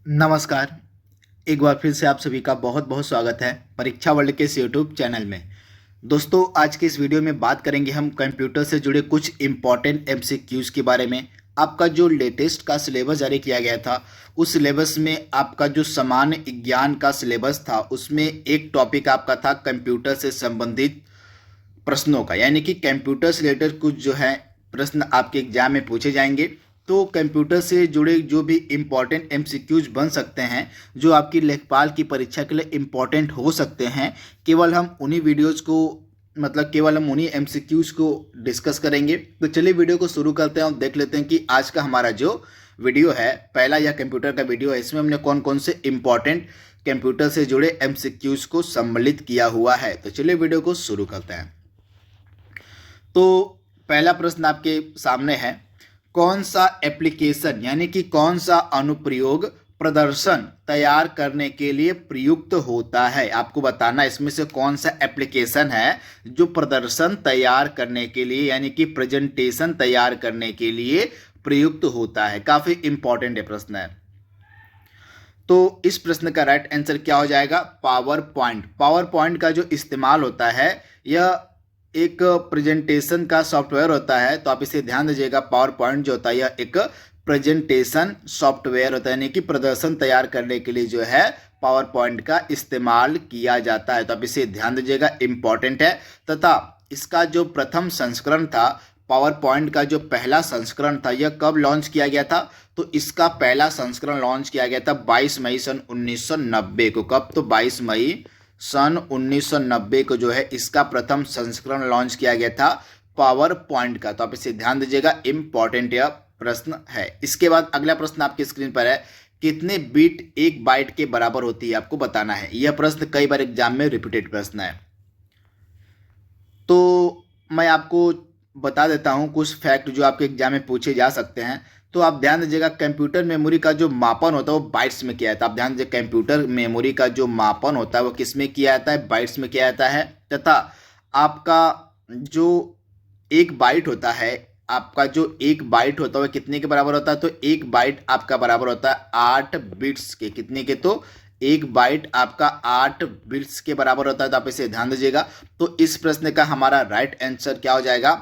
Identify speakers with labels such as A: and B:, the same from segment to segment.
A: नमस्कार। एक बार फिर से आप सभी का बहुत बहुत स्वागत है परीक्षा वर्ल्ड के इस यूट्यूब चैनल में। दोस्तों, आज के इस वीडियो में बात करेंगे हम कंप्यूटर से जुड़े कुछ इम्पॉर्टेंट एमसीक्यूज के बारे में। आपका जो लेटेस्ट का सिलेबस जारी किया गया था, उस सिलेबस में आपका जो सामान्य ज्ञान का सिलेबस था, उसमें एक टॉपिक आपका था कंप्यूटर से संबंधित प्रश्नों का, यानी कि कंप्यूटर से रिलेटेड कुछ जो है प्रश्न आपके एग्जाम में पूछे जाएंगे। तो कंप्यूटर से जुड़े जो भी इम्पॉर्टेंट एमसीक्यूज बन सकते हैं, जो आपकी लेखपाल की परीक्षा के लिए इम्पॉर्टेंट हो सकते हैं, केवल हम उन्हीं वीडियोज़ को केवल हम उन्हीं एमसीक्यूज को डिस्कस करेंगे। तो चलिए वीडियो को शुरू करते हैं और देख लेते हैं कि आज का हमारा जो वीडियो है, पहला यह कंप्यूटर का वीडियो है, इसमें हमने कौन कौन से इम्पॉर्टेंट कंप्यूटर से जुड़े एमसीक्यूज को सम्मिलित किया हुआ है। तो चलिए वीडियो को शुरू करते हैं। तो पहला प्रश्न आपके सामने है, कौन सा एप्लीकेशन यानी कि कौन सा अनुप्रयोग प्रदर्शन तैयार करने के लिए प्रयुक्त होता है। आपको बताना इसमें से कौन सा एप्लीकेशन है जो प्रदर्शन तैयार करने के लिए यानी कि प्रेजेंटेशन तैयार करने के लिए प्रयुक्त होता है। काफी इंपॉर्टेंट है प्रश्न है। तो इस प्रश्न का राइट आंसर क्या हो जाएगा? Power point. पावर पॉइंट का जो इस्तेमाल होता है, यह एक प्रेजेंटेशन का सॉफ्टवेयर होता है। तो आप इसे ध्यान दीजिएगा, पावर पॉइंट जो होता है यह एक प्रेजेंटेशन सॉफ्टवेयर होता है, यानी कि प्रदर्शन तैयार करने के लिए जो है पावर पॉइंट का इस्तेमाल किया जाता है। तो आप इसे ध्यान दीजिएगा, इंपॉर्टेंट है। तथा इसका जो प्रथम संस्करण था, पावर पॉइंट का जो पहला संस्करण था, यह कब लॉन्च किया गया था? तो इसका पहला संस्करण लॉन्च किया गया था 22 मई सन 1990 को। कब? तो 22 मई सन 1990 को जो है इसका प्रथम संस्करण लॉन्च किया गया था पावर पॉइंट का। तो आप इसे ध्यान दीजिएगा, इंपॉर्टेंट यह प्रश्न है। इसके बाद अगला प्रश्न आपकी स्क्रीन पर है, कितने बीट एक बाइट के बराबर होती है? आपको बताना है। यह प्रश्न कई बार एग्जाम में रिपीटेड प्रश्न है। तो मैं आपको बता देता हूं कुछ फैक्ट जो आपके एग्जाम में पूछे जा सकते हैं। तो आप ध्यान दीजिएगा, कंप्यूटर मेमोरी का जो मापन होता है वो बाइट्स में किया जाता है। आप ध्यान दीजिए, कंप्यूटर मेमोरी का जो मापन होता है वो किस में किया जाता है? बाइट्स में किया जाता है। तथा आपका जो एक बाइट होता है, आपका जो एक बाइट होता है वह कितने के बराबर होता है? तो एक बाइट आपका बराबर होता है 8 बिट्स के। कितने के? तो एक बाइट आपका 8 बिट्स के बराबर होता है। तो आप इसे ध्यान दीजिएगा। तो इस प्रश्न का हमारा राइट आंसर क्या हो जाएगा?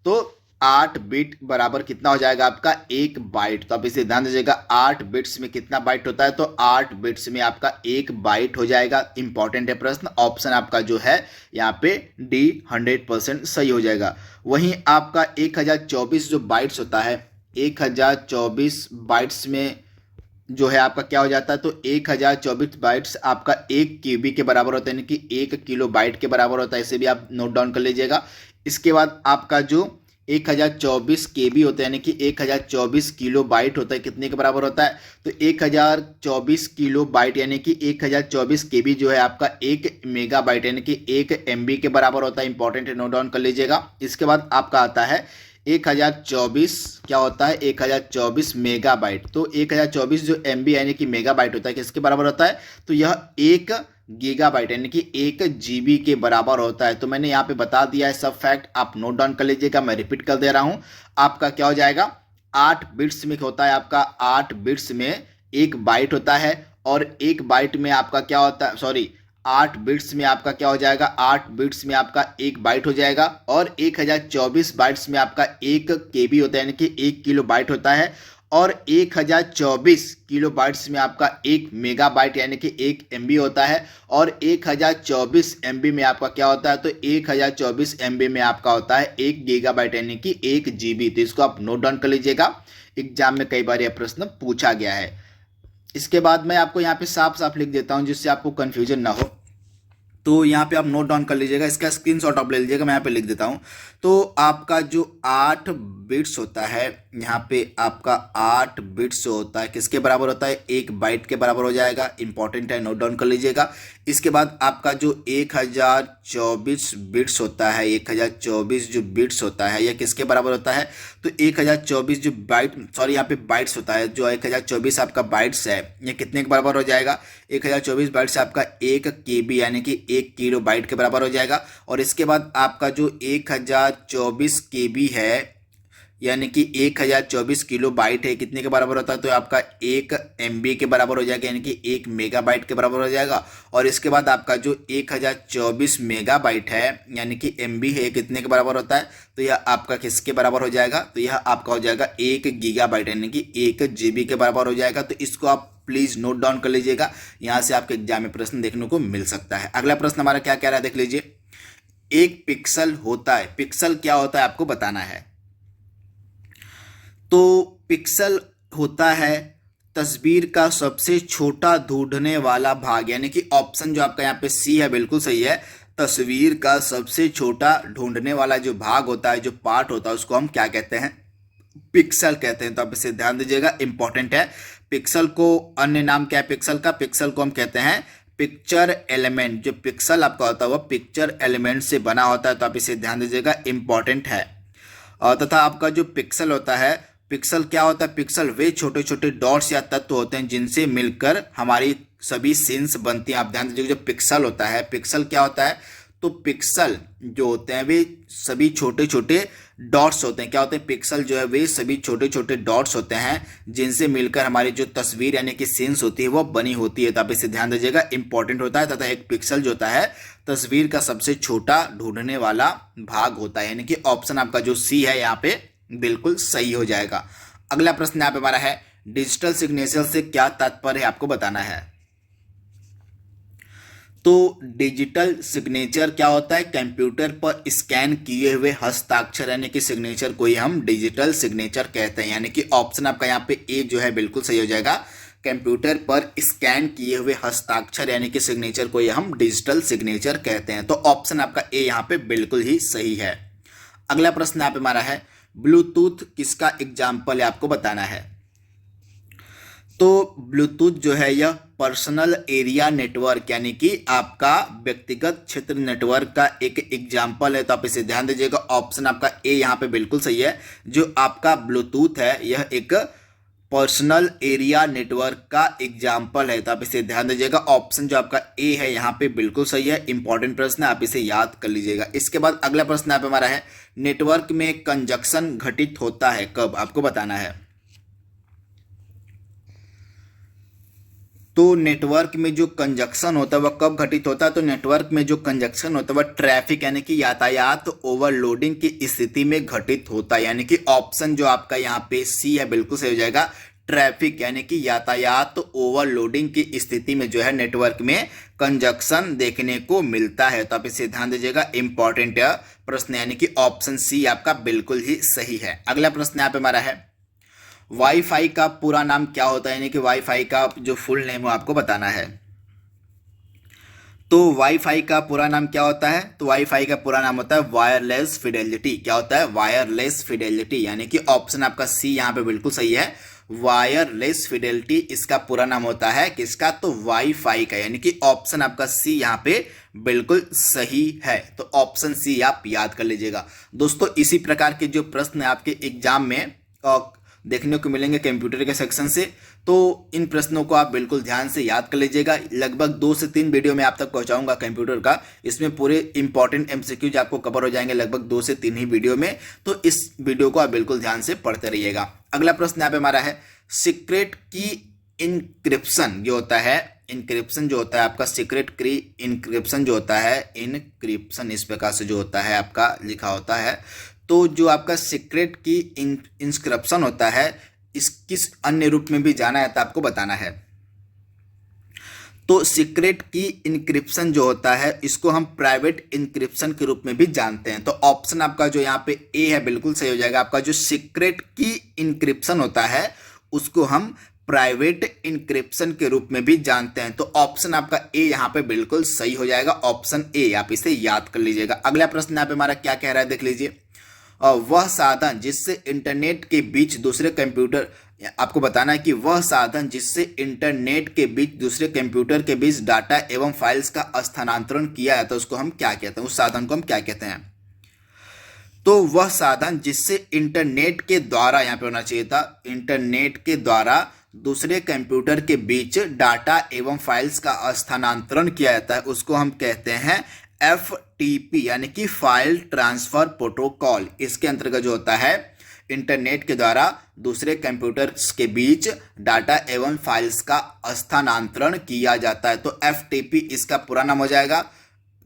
A: तो 8 बिट बराबर कितना हो जाएगा आपका? एक बाइट। तो आप इसे ध्यान दीजिएगा, 8 बिट्स में कितना बाइट होता है? तो 8 बिट्स में आपका एक बाइट हो जाएगा। इंपॉर्टेंट है प्रश्न। ऑप्शन आपका जो है यहाँ पे डी 100% सही हो जाएगा। वहीं आपका 1024 जो बाइट्स होता है, 1024 बाइट्स में जो है आपका क्या हो जाता है? तो 1024 बाइट्स आपका 1 केबी के बराबर होता है, यानी कि 1 किलो बाइट के बराबर होता है। इसे भी आप नोट डाउन कर लीजिएगा। इसके बाद आपका जो 1024 केबी होता है, यानी कि 1024 किलो बाइट होता है, कितने के बराबर होता है? तो 1024 किलो बाइट यानी कि 1024 केबी जो है आपका 1 मेगा बाइट यानी कि 1 एमबी के बराबर होता है। इंपॉर्टेंट है, नोट डाउन कर लीजिएगा। इसके बाद आपका आता है 1024, क्या होता है? 1024 मेगाबाइट। तो 1024 जो एमबी यानी कि मेगाबाइट होता है, किसके बराबर होता है? तो यह 1 गीगाबाइट यानी कि 1 जीबी के बराबर होता है। तो मैंने यहाँ पे बता दिया है सब फैक्ट, आप नोट डाउन कर लीजिएगा। मैं रिपीट कर दे रहा हूँ। आपका क्या हो जाएगा? 8 बिट्स में होता है आपका, 8 बिट्स में एक बाइट होता है। और एक बाइट में आपका क्या होता है? सॉरी, 8 बिट्स में आपका क्या हो जाएगा? 8 बिट्स में आपका एक बाइट हो जाएगा। और 1024 बाइट्स में आपका 1 केबी होता है, यानी कि 1 किलो बाइट होता है। और 1024 किलो बाइट्स में आपका 1 मेगा बाइट यानी कि 1 एमबी होता है। और 1024 एमबी में आपका क्या होता है? तो 1024 एमबी में आपका होता है 1 गीगाबाइट यानी कि 1 जीबी। तो इसको आप नोट डाउन कर लीजिएगा, एग्जाम में कई बार यह प्रश्न पूछा गया है। इसके बाद मैं आपको यहाँ पे साफ साफ लिख देता हूँ जिससे आपको कंफ्यूजन ना हो। तो यहाँ पे आप नोट डाउन कर लीजिएगा, इसका स्क्रीनशॉट आप ले लीजिएगा। मैं यहाँ पे लिख देता हूँ। तो आपका जो 8 बिट्स होता है, यहाँ पे आपका 8 बिट्स जो होता है किसके बराबर होता है? 1 बाइट के बराबर हो जाएगा। इंपॉर्टेंट है, नोट डाउन कर लीजिएगा। इसके बाद आपका जो 1024 बिट्स होता है, 1024 जो बिट्स होता है यह किसके बराबर होता है? तो 1024 जो बाइट, सॉरी यहाँ पे बाइट्स होता है, जो 1024 आपका बाइट्स है, ये कितने के बराबर हो जाएगा? 1024 बाइट्स आपका 1 केबी यानी कि 1 किलो बाइट के बराबर हो जाएगा। और इसके बाद आपका जो 1024 केबी है, यानी कि 1024 किलो बाइट है, कितने के बराबर होता है? तो आपका 1 MB के बराबर हो जाएगा, यानी कि 1 मेगाबाइट के बराबर हो जाएगा। और इसके बाद आपका जो 1024 मेगाबाइट है यानी कि MB है, कितने के बराबर होता है? तो यह आपका किसके बराबर हो जाएगा? तो यह आपका हो जाएगा 1 गीगाबाइट यानी कि 1 GB के बराबर हो जाएगा। तो इसको आप प्लीज नोट डाउन कर लीजिएगा, यहाँ से आपके एग्जाम में प्रश्न देखने को मिल सकता है। अगला प्रश्न हमारा क्या कह रहा है, देख लीजिए। एक पिक्सल होता है, पिक्सल क्या होता है आपको बताना है। तो पिक्सल होता है तस्वीर का सबसे छोटा ढूंढने वाला भाग, यानी कि ऑप्शन जो आपका यहाँ पे सी है बिल्कुल सही है। तस्वीर का सबसे छोटा ढूंढने वाला जो भाग होता है, जो पार्ट होता है, उसको हम क्या कहते हैं? पिक्सल कहते हैं। तो आप इसे ध्यान दीजिएगा, इंपॉर्टेंट है। पिक्सल को अन्य नाम क्या है पिक्सल का? पिक्सल को हम कहते हैं पिक्चर एलिमेंट। जो पिक्सल आपका होता है वह पिक्चर एलिमेंट से बना होता है। तो आप इसे ध्यान दीजिएगा, इंपॉर्टेंट है। और तथा आपका जो पिक्सल होता है, पिक्सल क्या होता है? पिक्सल वे छोटे छोटे डॉट्स या तत्व होते हैं जिनसे मिलकर हमारी सभी सीन्स बनती हैं। आप ध्यान दीजिएगा, जो पिक्सल होता है, पिक्सल क्या होता है? तो पिक्सल जो होते हैं वे सभी छोटे छोटे डॉट्स होते हैं। क्या होते हैं? पिक्सल जो है वे सभी छोटे छोटे डॉट्स होते हैं जिनसे मिलकर हमारी जो तस्वीर यानी कि सीन्स होती है वो बनी होती है। तो आप इसे ध्यान दीजिएगा, इंपॉर्टेंट होता है। तथा एक पिक्सल जो होता है तस्वीर का सबसे छोटा ढूंढने वाला भाग होता है, यानी कि ऑप्शन आपका जो सी है यहाँ पे बिल्कुल सही हो जाएगा। अगला प्रश्न यहाँ पे हमारा है, डिजिटल सिग्नेचर से क्या तात्पर्य है आपको बताना है। तो डिजिटल सिग्नेचर क्या होता है? कंप्यूटर पर स्कैन किए हुए हस्ताक्षर यानी कि सिग्नेचर को ही हम डिजिटल सिग्नेचर कहते हैं। यानी कि ऑप्शन आपका यहाँ पे ए जो है बिल्कुल सही हो जाएगा। कंप्यूटर पर स्कैन किए हुए हस्ताक्षर यानी कि सिग्नेचर को ही हम डिजिटल सिग्नेचर कहते हैं। तो ऑप्शन आपका ए यहाँ पे बिल्कुल ही सही है। अगला प्रश्न यहाँ पे हमारा है, ब्लूटूथ किसका एग्जाम्पल है आपको बताना है। तो ब्लूटूथ जो है यह पर्सनल एरिया नेटवर्क यानी कि आपका व्यक्तिगत क्षेत्र नेटवर्क का एक एग्जाम्पल है। तो आप इसे ध्यान दीजिएगा, ऑप्शन आपका ए यहाँ पे बिल्कुल सही है। जो आपका ब्लूटूथ है यह एक पर्सनल एरिया नेटवर्क का एग्जाम्पल है। तो आप इसे ध्यान दीजिएगा, ऑप्शन जो आपका ए है यहाँ पे बिल्कुल सही है। इंपॉर्टेंट प्रश्न है, आप इसे याद कर लीजिएगा। इसके बाद अगला प्रश्न यहाँ पे हमारा है, नेटवर्क में कंजक्शन घटित होता है कब आपको बताना है। तो नेटवर्क में जो कंजक्शन होता है वह कब घटित होता है। तो नेटवर्क में जो कंजक्शन होता है वह ट्रैफिक यानी कि यातायात ओवरलोडिंग की स्थिति में घटित होता है। यानी कि ऑप्शन जो आपका यहाँ पे सी है बिल्कुल सही हो जाएगा। ट्रैफिक यानी कि यातायात ओवरलोडिंग की स्थिति में जो है नेटवर्क में कंजक्शन देखने को मिलता है। तो आप इसे ध्यान दीजिएगा, इंपॉर्टेंट प्रश्न यानी कि ऑप्शन सी आपका बिल्कुल ही सही है। अगला प्रश्न यहाँ पे हमारा है, वाईफाई का पूरा नाम क्या होता है, यानी कि वाईफाई का जो फुल नेम है आपको बताना है। तो वाईफाई का पूरा नाम क्या होता है। तो वाईफाई का पूरा नाम होता है वायरलेस फिडेलिटी। क्या होता है? वायरलेस फिडेलिटी, यानी कि ऑप्शन आपका सी यहाँ पे बिल्कुल सही है। वायरलेस फिडेलिटी इसका पूरा नाम होता है किसका? तो वाईफाई का, यानी कि ऑप्शन आपका सी यहाँ पे बिल्कुल सही है। तो ऑप्शन सी आप याद कर लीजिएगा। दोस्तों इसी प्रकार के जो प्रश्न आपके एग्जाम में देखने को मिलेंगे कंप्यूटर के सेक्शन से, तो इन प्रश्नों को आप बिल्कुल ध्यान से याद कर लीजिएगा। लगभग 2 से 3 वीडियो में आप तक पहुंचाऊंगा कंप्यूटर का। इसमें पूरे इंपॉर्टेंट MCQs आपको कवर हो जाएंगे लगभग 2 से 3 ही वीडियो में। तो इस वीडियो को आप बिल्कुल ध्यान से पढ़ते रहिएगा। अगला प्रश्न यहाँ पे हमारा है, सीक्रेट की इनक्रिप्शन जो होता है, इनक्रिप्शन जो होता है आपका सीक्रेट की इनक्रिप्शन जो होता है, इनक्रिप्शन इस प्रकार से जो होता है आपका लिखा होता है। तो जो आपका सीक्रेट की इंस्क्रिप्शन होता है इस किस अन्य रूप में भी जाना है तो आपको बताना है। तो सीक्रेट की इंक्रिप्शन जो होता है इसको हम प्राइवेट इंक्रिप्शन के रूप में भी जानते हैं। तो ऑप्शन आपका जो यहाँ पे ए है बिल्कुल सही हो जाएगा। आपका जो सीक्रेट की इंक्रिप्शन होता है उसको हम प्राइवेट इंक्रिप्शन के रूप में भी जानते हैं। तो ऑप्शन आपका ए यहाँ पे बिल्कुल सही हो जाएगा। ऑप्शन ए आप इसे याद कर लीजिएगा। अगला प्रश्न यहाँ पे हमारा क्या कह रहा है देख लीजिए, वह साधन जिससे इंटरनेट के बीच दूसरे कंप्यूटर, आपको बताना है कि वह साधन जिससे इंटरनेट के बीच दूसरे कंप्यूटर के बीच डाटा एवं फाइल्स का स्थानांतरण किया जाता है उसको हम क्या कहते हैं, उस साधन को हम क्या कहते हैं। तो वह साधन जिससे इंटरनेट के द्वारा, यहाँ पे होना चाहिए था, इंटरनेट के द्वारा दूसरे कंप्यूटर के बीच डाटा एवं फाइल्स का स्थानांतरण किया जाता है उसको हम कहते हैं FTP यानी कि फाइल ट्रांसफर प्रोटोकॉल। इसके अंतर्गत जो होता है इंटरनेट के द्वारा दूसरे कंप्यूटर्स के बीच डाटा एवं फाइल्स का स्थानांतरण किया जाता है। तो FTP इसका पूरा नाम हो जाएगा,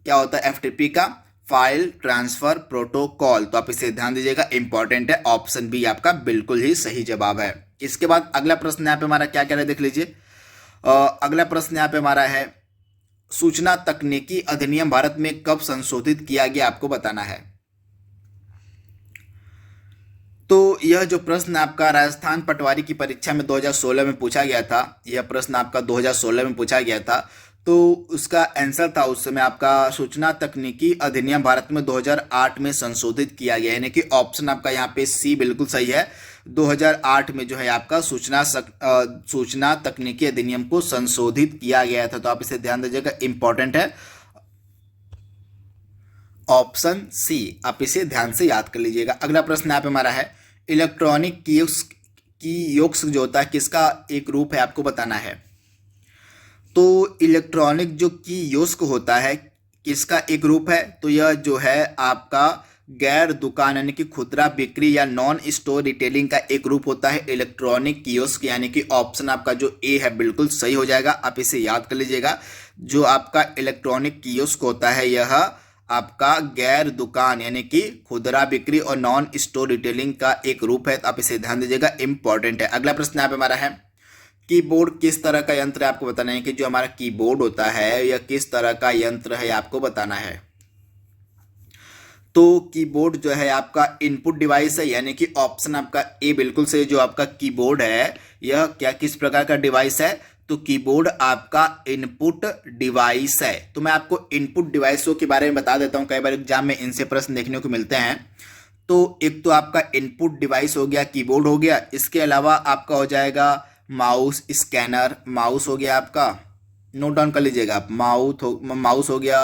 A: क्या होता है FTP का? File transfer protocol. तो आप इसे ध्यान दीजिएगा, इंपॉर्टेंट है। ऑप्शन बी आपका बिल्कुल ही सही जवाब है। इसके बाद अगला प्रश्न यहाँ पे हमारा क्या कह रहा है देख लीजिए। अगला प्रश्न यहाँ पे हमारा है, सूचना तकनीकी अधिनियम भारत में कब संशोधित किया गया, आपको बताना है। तो यह जो प्रश्न आपका राजस्थान पटवारी की परीक्षा में 2016 में पूछा गया था, यह प्रश्न आपका 2016 में पूछा गया था। तो उसका आंसर था उस समय आपका सूचना तकनीकी अधिनियम भारत में 2008 में संशोधित किया गया, यानी कि ऑप्शन आपका यहाँ पे सी बिल्कुल सही है। 2008 में जो है आपका सूचना तकनीकी अधिनियम को संशोधित किया गया था। तो आप इसे ध्यान दीजिएगा, इंपॉर्टेंट है। ऑप्शन सी आप इसे ध्यान से याद कर लीजिएगा। अगला प्रश्न यहाँ पे हमारा है, इलेक्ट्रॉनिक कियोस्क जो होता है किसका एक रूप है, आपको बताना है। तो इलेक्ट्रॉनिक जो कियोस्क होता है किसका एक रूप है? तो यह जो है आपका गैर दुकान यानी कि खुदरा बिक्री या नॉन स्टोर रिटेलिंग का एक रूप होता है इलेक्ट्रॉनिक कियोस्क, यानी कि ऑप्शन आपका जो ए है बिल्कुल सही हो जाएगा। आप इसे याद कर लीजिएगा, जो आपका इलेक्ट्रॉनिक कियोस्क होता है यह आपका गैर दुकान यानी कि खुदरा बिक्री और नॉन स्टोर रिटेलिंग का एक रूप है। तो आप इसे ध्यान दीजिएगा, इंपॉर्टेंट है। अगला प्रश्न यहाँ पे हमारा है, कीबोर्ड किस तरह का यंत्र है, आपको बताना है कि जो हमारा कीबोर्ड होता है यह किस तरह का यंत्र है, आपको बताना है। तो कीबोर्ड जो है आपका इनपुट डिवाइस है, यानी कि ऑप्शन आपका ए बिल्कुल सही। जो आपका कीबोर्ड है यह क्या किस प्रकार का डिवाइस है? तो कीबोर्ड आपका इनपुट डिवाइस है। तो मैं आपको इनपुट डिवाइसों के बारे में बता देता हूं, कई बार एग्जाम में इनसे प्रश्न देखने को मिलते हैं। तो एक तो आपका इनपुट डिवाइस हो गया, कीबोर्ड हो गया। इसके अलावा आपका हो जाएगा माउस, स्कैनर, माउस हो गया आपका, नोट डाउन कर लीजिएगा आप, माउस हो गया,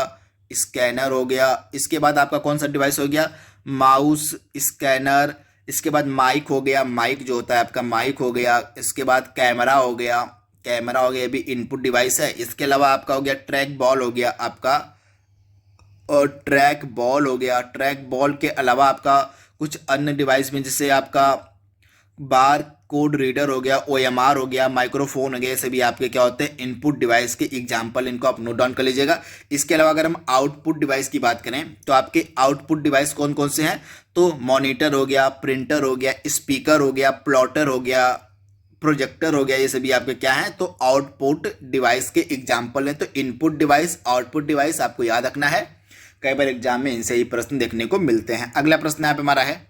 A: स्कैनर हो गया। इसके बाद आपका कौन सा डिवाइस हो गया? Mouse, scanner. इसके बाद माइक हो गया, माइक जो होता है आपका माइक हो गया। इसके बाद कैमरा हो गया, कैमरा हो गया, ये भी इनपुट डिवाइस है। इसके अलावा आपका हो गया ट्रैक बॉल हो गया आपका, और ट्रैक बॉल हो गया। ट्रैक बॉल के अलावा आपका कुछ अन्य डिवाइस में जैसे आपका बार कोड रीडर हो गया, OMR हो गया, माइक्रोफोन हो गया, ये सभी आपके क्या होते हैं इनपुट डिवाइस के एग्जाम्पल, इनको आप नोट डाउन कर लीजिएगा। इसके अलावा अगर हम आउटपुट डिवाइस की बात करें तो आपके आउटपुट डिवाइस कौन कौन से हैं? तो मॉनिटर हो गया, प्रिंटर हो गया, स्पीकर हो गया, प्लॉटर हो गया, प्रोजेक्टर हो गया, ये सभी आपके क्या हैं? तो आउटपुट डिवाइस के एग्जाम्पल हैं। तो इनपुट डिवाइस, आउटपुट डिवाइस आपको याद रखना है, कई बार एग्जाम में इनसे ही प्रश्न देखने को मिलते हैं। अगला प्रश्न यहाँ पे हमारा है,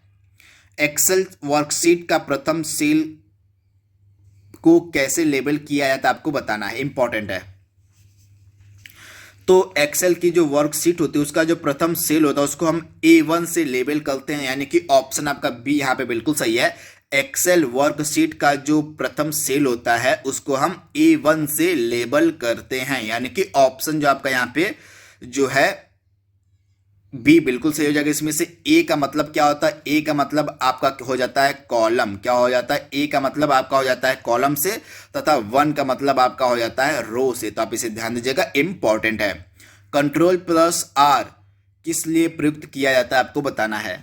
A: एक्सेल वर्कशीट का प्रथम सेल को कैसे लेबल किया जाता है, आपको बताना है, इंपॉर्टेंट है। तो एक्सेल की जो वर्कशीट होती है उसका जो प्रथम सेल होता है उसको हम A1 से लेबल करते हैं, यानी कि ऑप्शन आपका बी यहाँ पे बिल्कुल सही है। एक्सेल वर्कशीट का जो प्रथम सेल होता है उसको हम A1 से लेबल करते हैं, यानी कि ऑप्शन जो आपका यहाँ पे जो है बी बिल्कुल सही हो जाएगा। इसमें से ए का मतलब क्या होता है? ए का मतलब आपका हो जाता है कॉलम। क्या हो जाता है? ए का मतलब आपका हो जाता है कॉलम से, तथा 1 का मतलब आपका हो जाता है रो से। तो आप इसे ध्यान दीजिएगा, इंपॉर्टेंट है। Ctrl+R किस लिए प्रयुक्त किया जाता है, आपको बताना है।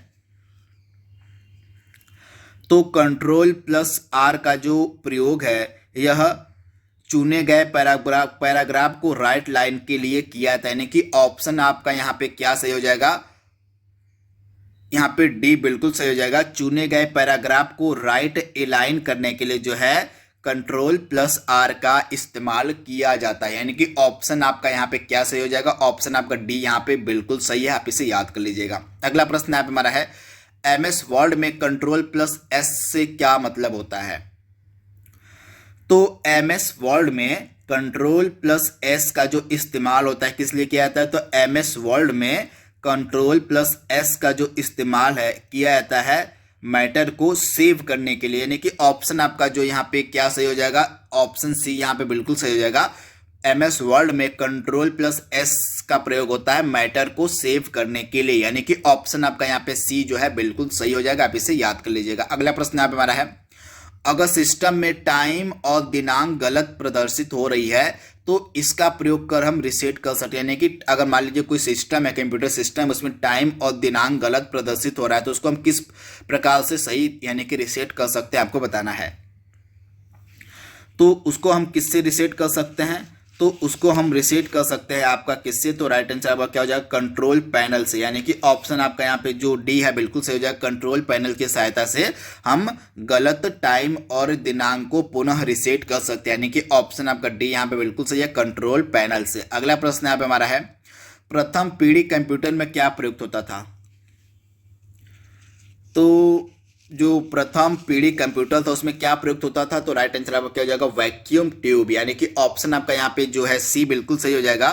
A: तो Ctrl+R का जो प्रयोग है यह चुने गए पैराग्राफ को राइट लाइन के लिए किया था, यानी कि ऑप्शन आपका यहाँ पे क्या सही हो जाएगा? यहाँ पे डी बिल्कुल सही हो जाएगा। चुने गए पैराग्राफ को राइट अलाइन करने के लिए जो है Ctrl+R का इस्तेमाल किया जाता है, यानी कि ऑप्शन आपका यहाँ पे क्या सही हो जाएगा? ऑप्शन आपका डी यहाँ पे बिल्कुल सही है, आप इसे याद कर लीजिएगा। अगला प्रश्न यहाँ पे हमारा है, MS वर्ड में Ctrl+S से क्या मतलब होता है? तो MS वर्ड में Ctrl+S का जो इस्तेमाल होता है किस लिए किया जाता है? तो MS वर्ड में Ctrl+S का जो इस्तेमाल है किया जाता है मैटर को सेव करने के लिए, यानी कि ऑप्शन आपका जो यहाँ पे क्या सही हो जाएगा? ऑप्शन सी यहाँ पे बिल्कुल सही हो जाएगा। MS वर्ड में Ctrl+S का प्रयोग होता है मैटर को सेव करने के लिए, यानी कि ऑप्शन आपका यहाँ पे सी जो है बिल्कुल सही हो जाएगा, आप इसे याद कर लीजिएगा। अगला प्रश्न यहाँ पे हमारा है, अगर सिस्टम में टाइम और दिनांक गलत प्रदर्शित हो रही है तो इसका प्रयोग कर हम रिसेट कर सकते हैं। यानी कि अगर मान लीजिए कोई सिस्टम है, कंप्यूटर सिस्टम, उसमें टाइम और दिनांक गलत प्रदर्शित हो रहा है तो उसको हम किस प्रकार से सही यानी कि रिसेट कर सकते हैं आपको बताना है। तो उसको हम किससे रिसेट कर सकते हैं? तो उसको हम रिसेट कर सकते हैं आपका किससे? तो राइट आंसर आपका क्या हो जाएगा? कंट्रोल पैनल से। यानी कि ऑप्शन आपका यहाँ पे जो डी है बिल्कुल सही हो जाएगा। कंट्रोल पैनल की सहायता से हम गलत टाइम और दिनांक को पुनः रिसेट कर सकते हैं। यानी कि ऑप्शन आपका डी यहाँ पे बिल्कुल सही है, कंट्रोल पैनल से। अगला प्रश्न यहाँ पे हमारा है, प्रथम पीढ़ी कंप्यूटर में क्या प्रयुक्त होता था? तो जो प्रथम पीढ़ी कंप्यूटर था उसमें क्या प्रयुक्त होता था? तो राइट आंसर आपका क्या हो जाएगा? Vacuum tube. यानी कि ऑप्शन आपका यहाँ पे जो है सी बिल्कुल सही हो जाएगा।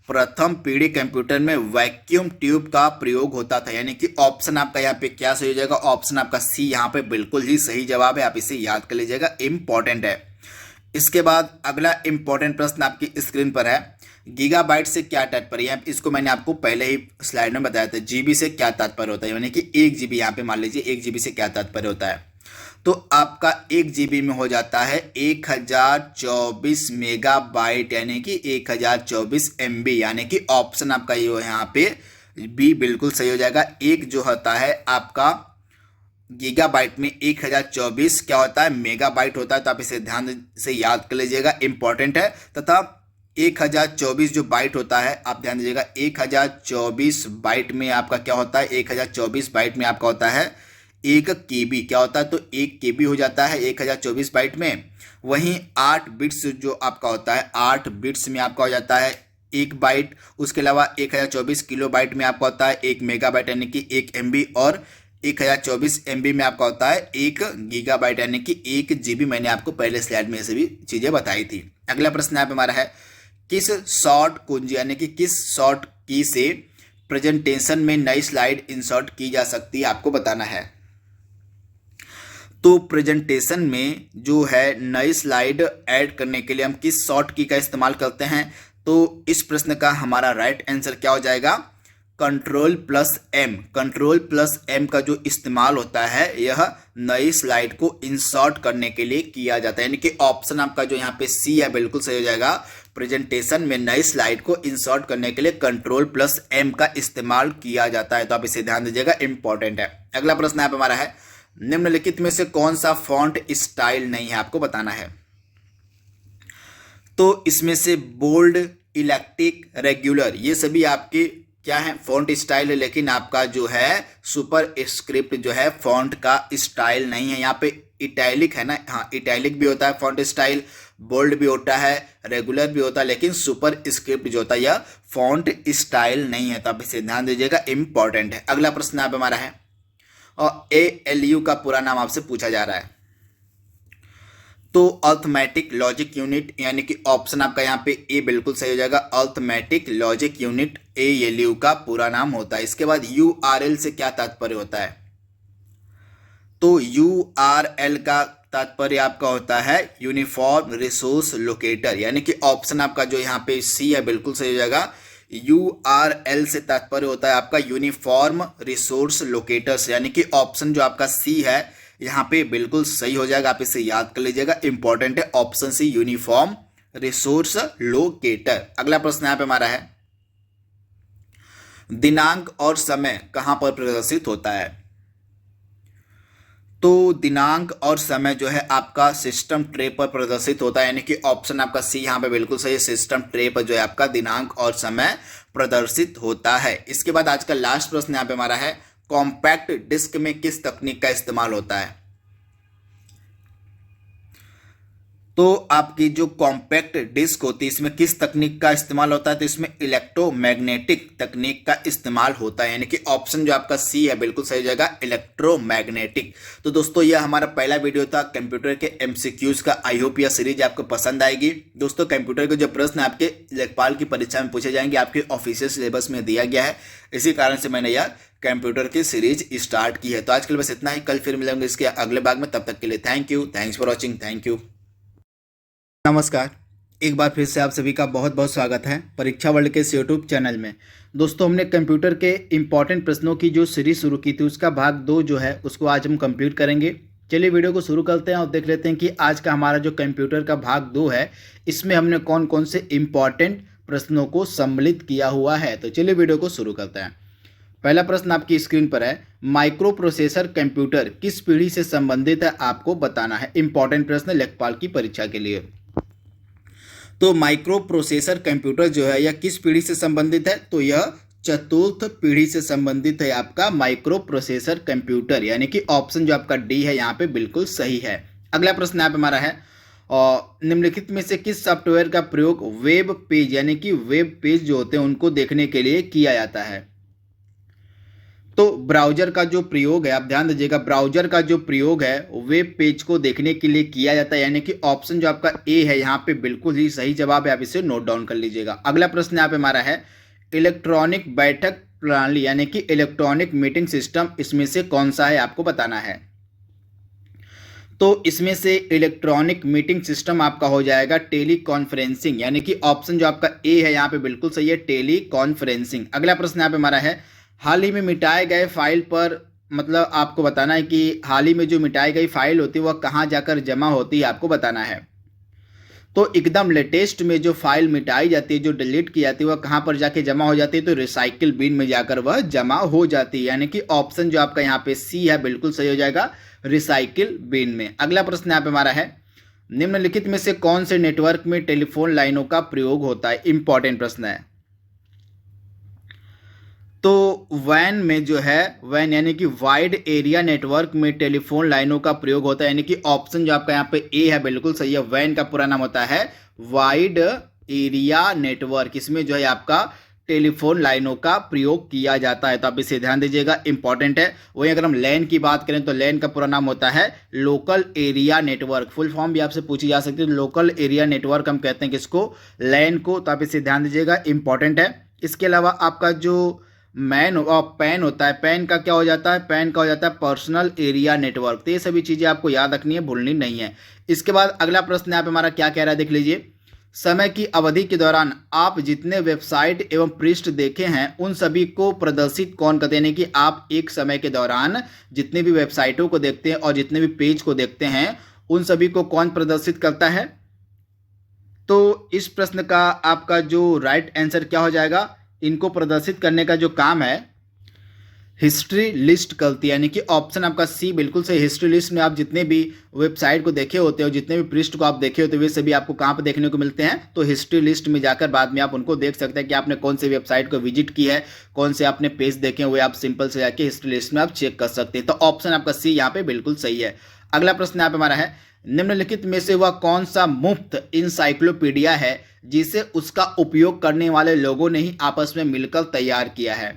A: प्रथम पीढ़ी कंप्यूटर में वैक्यूम ट्यूब का प्रयोग होता था। यानी कि ऑप्शन आपका यहाँ पे क्या सही हो जाएगा? ऑप्शन आपका सी यहाँ पे बिल्कुल ही सही जवाब है। आप इसे याद कर लीजिएगा, इंपॉर्टेंट है। इसके बाद अगला इंपॉर्टेंट प्रश्न आपकी स्क्रीन पर है, गीगाबाइट से क्या तात्पर्य है? इसको मैंने आपको पहले ही स्लाइड में बताया था। जीबी से क्या तात्पर्य होता है? यानी कि 1 जीबी, यहाँ पे मान लीजिए 1 जीबी से क्या तात्पर्य होता है? तो आपका 1 जीबी में हो जाता है 1024 मेगाबाइट, यानी कि 1024 MB। यानी कि ऑप्शन आपका ये यहाँ पे बी बिल्कुल सही हो जाएगा। एक जो होता है आपका गीगाबाइट में 1024 क्या होता है? मेगाबाइट होता है। तो आप इसे ध्यान से याद कर लीजिएगा, इंपॉर्टेंट है। तथा 1024 जो बाइट होता है, आप ध्यान दीजिएगा, 1024 बाइट में आपका क्या होता है? 1024 बाइट में आपका होता है 1 KB। क्या होता है? तो 1 KB हो जाता है 1024 बाइट में। वहीं 8 बिट्स जो आपका होता है, 8 बिट्स में आपका हो जाता है 1 बाइट। उसके अलावा 1024 किलो बाइट में आपका होता है 1 मेगाबाइट यानी कि 1 MB। और 1024 MB में आपका होता है 1 गीगाबाइट यानी कि 1 GB। मैंने आपको पहले स्लाइड में से भी चीजें बताई थी। अगला प्रश्न यहाँ पे हमारा है, किस शॉर्ट कुंजी यानी कि किस शॉर्ट की से प्रेजेंटेशन में नई स्लाइड इंसर्ट की जा सकती है? आपको बताना है। तो प्रेजेंटेशन में जो है नई स्लाइड ऐड करने के लिए हम किस शॉर्ट की का इस्तेमाल करते हैं? तो इस प्रश्न का हमारा राइट आंसर क्या हो जाएगा? Ctrl+M। Ctrl+M का जो इस्तेमाल होता है यह नई स्लाइड को इंसर्ट करने के लिए किया जाता है। यानी कि ऑप्शन आपका जो यहाँ पे सी है बिल्कुल सही हो जाएगा। प्रेजेंटेशन में नई स्लाइड को इंसर्ट करने के लिए Ctrl+M का इस्तेमाल किया जाता है। तो आप इसे ध्यान दीजिएगा, इंपॉर्टेंट है। अगला प्रश्न यहाँ पे हमारा है, निम्नलिखित में से कौन सा फॉन्ट स्टाइल नहीं है? आपको बताना है। तो इसमें से बोल्ड, इलेक्ट्रिक, रेगुलर, ये सभी आपके क्या है? फॉन्ट स्टाइल है। लेकिन आपका जो है सुपर स्क्रिप्ट जो है फॉन्ट का स्टाइल नहीं है। यहाँ पे इटैलिक है ना, हाँ इटैलिक भी होता है फॉन्ट स्टाइल, बोल्ड भी होता है, रेगुलर भी होता है, लेकिन सुपर स्क्रिप्ट जो होता है यह फॉन्ट स्टाइल नहीं है। तो आप इसे ध्यान दीजिएगा, इंपॉर्टेंट है। अगला प्रश्न यहाँ पे हमारा है, और ALU का पूरा नाम आपसे पूछा जा रहा है। तो अर्थमेटिक लॉजिक यूनिट, यानी कि ऑप्शन आपका यहाँ पे ए बिल्कुल सही हो जाएगा। अर्थमेटिक लॉजिक यूनिट ALU का पूरा नाम होता है। इसके बाद URL से क्या तात्पर्य होता है? तो URL का तात्पर्य आपका होता है यूनिफॉर्म रिसोर्स लोकेटर। यानी कि ऑप्शन आपका जो यहाँ पे सी है बिल्कुल सही हो जाएगा। URL से तात्पर्य होता है आपका यूनिफॉर्म रिसोर्स लोकेटर से। यानी कि ऑप्शन जो आपका सी है यहाँ पे बिल्कुल सही हो जाएगा। आप इसे याद कर लीजिएगा, इंपॉर्टेंट है। Option C uniform resource locator. अगला प्रश्न यहाँ पे हमारा है, दिनांक और समय कहां पर प्रदर्शित होता है? तो दिनांक और समय जो है आपका सिस्टम ट्रे पर प्रदर्शित होता है। यानी कि ऑप्शन आपका सी यहाँ पे बिल्कुल सही है। सिस्टम ट्रे पर जो है आपका दिनांक और समय प्रदर्शित होता है। इसके बाद आज का लास्ट प्रश्न यहाँ पे हमारा है, कॉम्पैक्ट डिस्क में किस तकनीक का इस्तेमाल होता है? तो आपकी जो कॉम्पैक्ट डिस्क होती है इसमें किस तकनीक का इस्तेमाल होता है? तो इसमें इलेक्ट्रोमैग्नेटिक तकनीक का इस्तेमाल होता है। यानी कि ऑप्शन जो आपका सी है बिल्कुल सही हो जाएगा, इलेक्ट्रोमैग्नेटिक। तो दोस्तों यह हमारा पहला वीडियो था कंप्यूटर के MCQs का। आई होप यह सीरीज आपको पसंद आएगी। दोस्तों कंप्यूटर के जो प्रश्न आपके लेखपाल की परीक्षा में पूछे जाएंगे आपके ऑफिशियल सिलेबस में दिया गया है। इसी कारण से मैंने यह कंप्यूटर की सीरीज स्टार्ट की है। तो आज के लिए बस इतना ही। कल फिर मिलेंगे इसके अगले भाग में। तब तक के लिए thank you, thanks for watching, thank you. नमस्कार, एक बार फिर से आप सभी का बहुत बहुत स्वागत है परीक्षा वर्ल्ड के इस यूट्यूब चैनल में। दोस्तों हमने कंप्यूटर के इंपॉर्टेंट प्रश्नों की जो सीरीज शुरू की थी उसका भाग 2 जो है उसको आज हम कंप्लीट करेंगे। चलिए वीडियो को शुरू करते हैं और देख लेते हैं कि आज का हमारा जो कंप्यूटर का भाग 2 है इसमें हमने कौन कौन से इम्पॉर्टेंट प्रश्नों को सम्मिलित किया हुआ है। तो चलिए वीडियो को शुरू करते हैं। पहला प्रश्न आपकी स्क्रीन पर है, माइक्रो प्रोसेसर कंप्यूटर किस पीढ़ी से संबंधित है आपको बताना है। इंपॉर्टेंट प्रश्न लेखपाल की परीक्षा के लिए। तो माइक्रो प्रोसेसर कंप्यूटर जो है यह किस पीढ़ी से संबंधित है, तो यह चतुर्थ पीढ़ी से संबंधित है आपका माइक्रो प्रोसेसर कंप्यूटर, यानी कि ऑप्शन जो आपका डी है यहाँ पे बिल्कुल सही है। अगला प्रश्न यहाँ पे हमारा है, और निम्नलिखित में से किस सॉफ्टवेयर का प्रयोग वेब पेज यानी कि वेब पेज जो होते हैं उनको देखने के लिए किया जाता है। तो ब्राउजर का जो प्रयोग है, आप ध्यान दीजिएगा, ब्राउजर का जो प्रयोग है वेब पेज को देखने के लिए किया जाता है, यानी कि ऑप्शन जो आपका ए है यहाँ पे बिल्कुल ही सही जवाब है। आप इसे नोट डाउन कर लीजिएगा। अगला प्रश्न यहाँ पे हमारा है, इलेक्ट्रॉनिक बैठक प्रणाली यानी कि इलेक्ट्रॉनिक मीटिंग सिस्टम इसमें से कौन सा है आपको बताना है। तो इसमें से इलेक्ट्रॉनिक मीटिंग सिस्टम आपका हो जाएगा टेली कॉन्फ्रेंसिंग, यानी कि ऑप्शन जो आपका ए है यहाँ पे बिल्कुल सही है, टेली कॉन्फ्रेंसिंग। अगला प्रश्न यहाँ पे हमारा है, हाल ही में मिटाए गए फाइल पर, मतलब आपको बताना है कि हाल ही में जो मिटाई गई फाइल होती है वह कहाँ जाकर जमा होती है आपको बताना है। तो एकदम लेटेस्ट में जो फाइल मिटाई जाती है, जो डिलीट की जाती है, वह कहाँ पर जाके जमा हो जाती है, तो रिसाइकिल बिन में जाकर वह जमा हो जाती है, यानी कि ऑप्शन जो आपका यहाँ पे सी है बिल्कुल सही हो जाएगा, रिसाइकिल बिन में। अगला प्रश्न यहाँ पे हमारा है, निम्नलिखित में से कौन से नेटवर्क में टेलीफोन लाइनों का प्रयोग होता है। इंपॉर्टेंट प्रश्न है। तो वैन में जो है, वैन यानी कि वाइड एरिया नेटवर्क में टेलीफोन लाइनों का प्रयोग होता है, यानी कि ऑप्शन जो आपका यहाँ पे ए है बिल्कुल सही है। वैन का पूरा नाम होता है वाइड एरिया नेटवर्क, इसमें जो है आपका टेलीफोन लाइनों का प्रयोग किया जाता है। तो आप इसे ध्यान दीजिएगा, इंपॉर्टेंट है। वहीं अगर हम लैन की बात करें तो लैन का पूरा नाम होता है local area network, full form भी आपसे पूछी जा सकती है। लोकल एरिया नेटवर्क हम कहते हैं किसको, लैन को। तो आप इसे ध्यान दीजिएगा, इंपॉर्टेंट है। इसके अलावा आपका जो मैन और पैन होता है, पैन का क्या हो जाता है, पैन का हो जाता है पर्सनल एरिया नेटवर्क। तो ये सभी चीज़ें आपको याद रखनी है, भूलनी नहीं है। इसके बाद अगला प्रश्न यहाँ पे हमारा क्या कह रहा है, देख लीजिए, समय की अवधि के दौरान आप जितने वेबसाइट एवं पृष्ठ देखे हैं उन सभी को प्रदर्शित कौन करते हैं, यानी कि आप एक समय के दौरान जितने भी वेबसाइटों को देखते हैं और जितने भी पेज को देखते हैं उन सभी को कौन प्रदर्शित करता है। तो इस प्रश्न का आपका जो राइट आंसर क्या हो जाएगा, इनको प्रदर्शित करने का जो काम है हिस्ट्री लिस्ट करती है, यानी कि ऑप्शन आपका सी बिल्कुल सही। हिस्ट्री लिस्ट में आप जितने भी वेबसाइट को देखे होते हो, जितने भी पृष्ठ को आप देखे होते हो, वे सभी आपको कहाँ पर देखने को मिलते हैं, तो हिस्ट्री लिस्ट में जाकर बाद में आप उनको देख सकते हैं कि आपने कौन से वेबसाइट को विजिट की है, कौन से आपने पेज देखे हुए, आप सिंपल से जाके हिस्ट्री लिस्ट में आप चेक कर सकते हैं। तो ऑप्शन आपका सी यहाँ पे बिल्कुल सही है। अगला प्रश्न यहाँ पे हमारा है, निम्नलिखित में से वह कौन सा मुफ्त इंसाइक्लोपीडिया है जिसे उसका उपयोग करने वाले लोगों ने ही आपस में मिलकर तैयार किया है।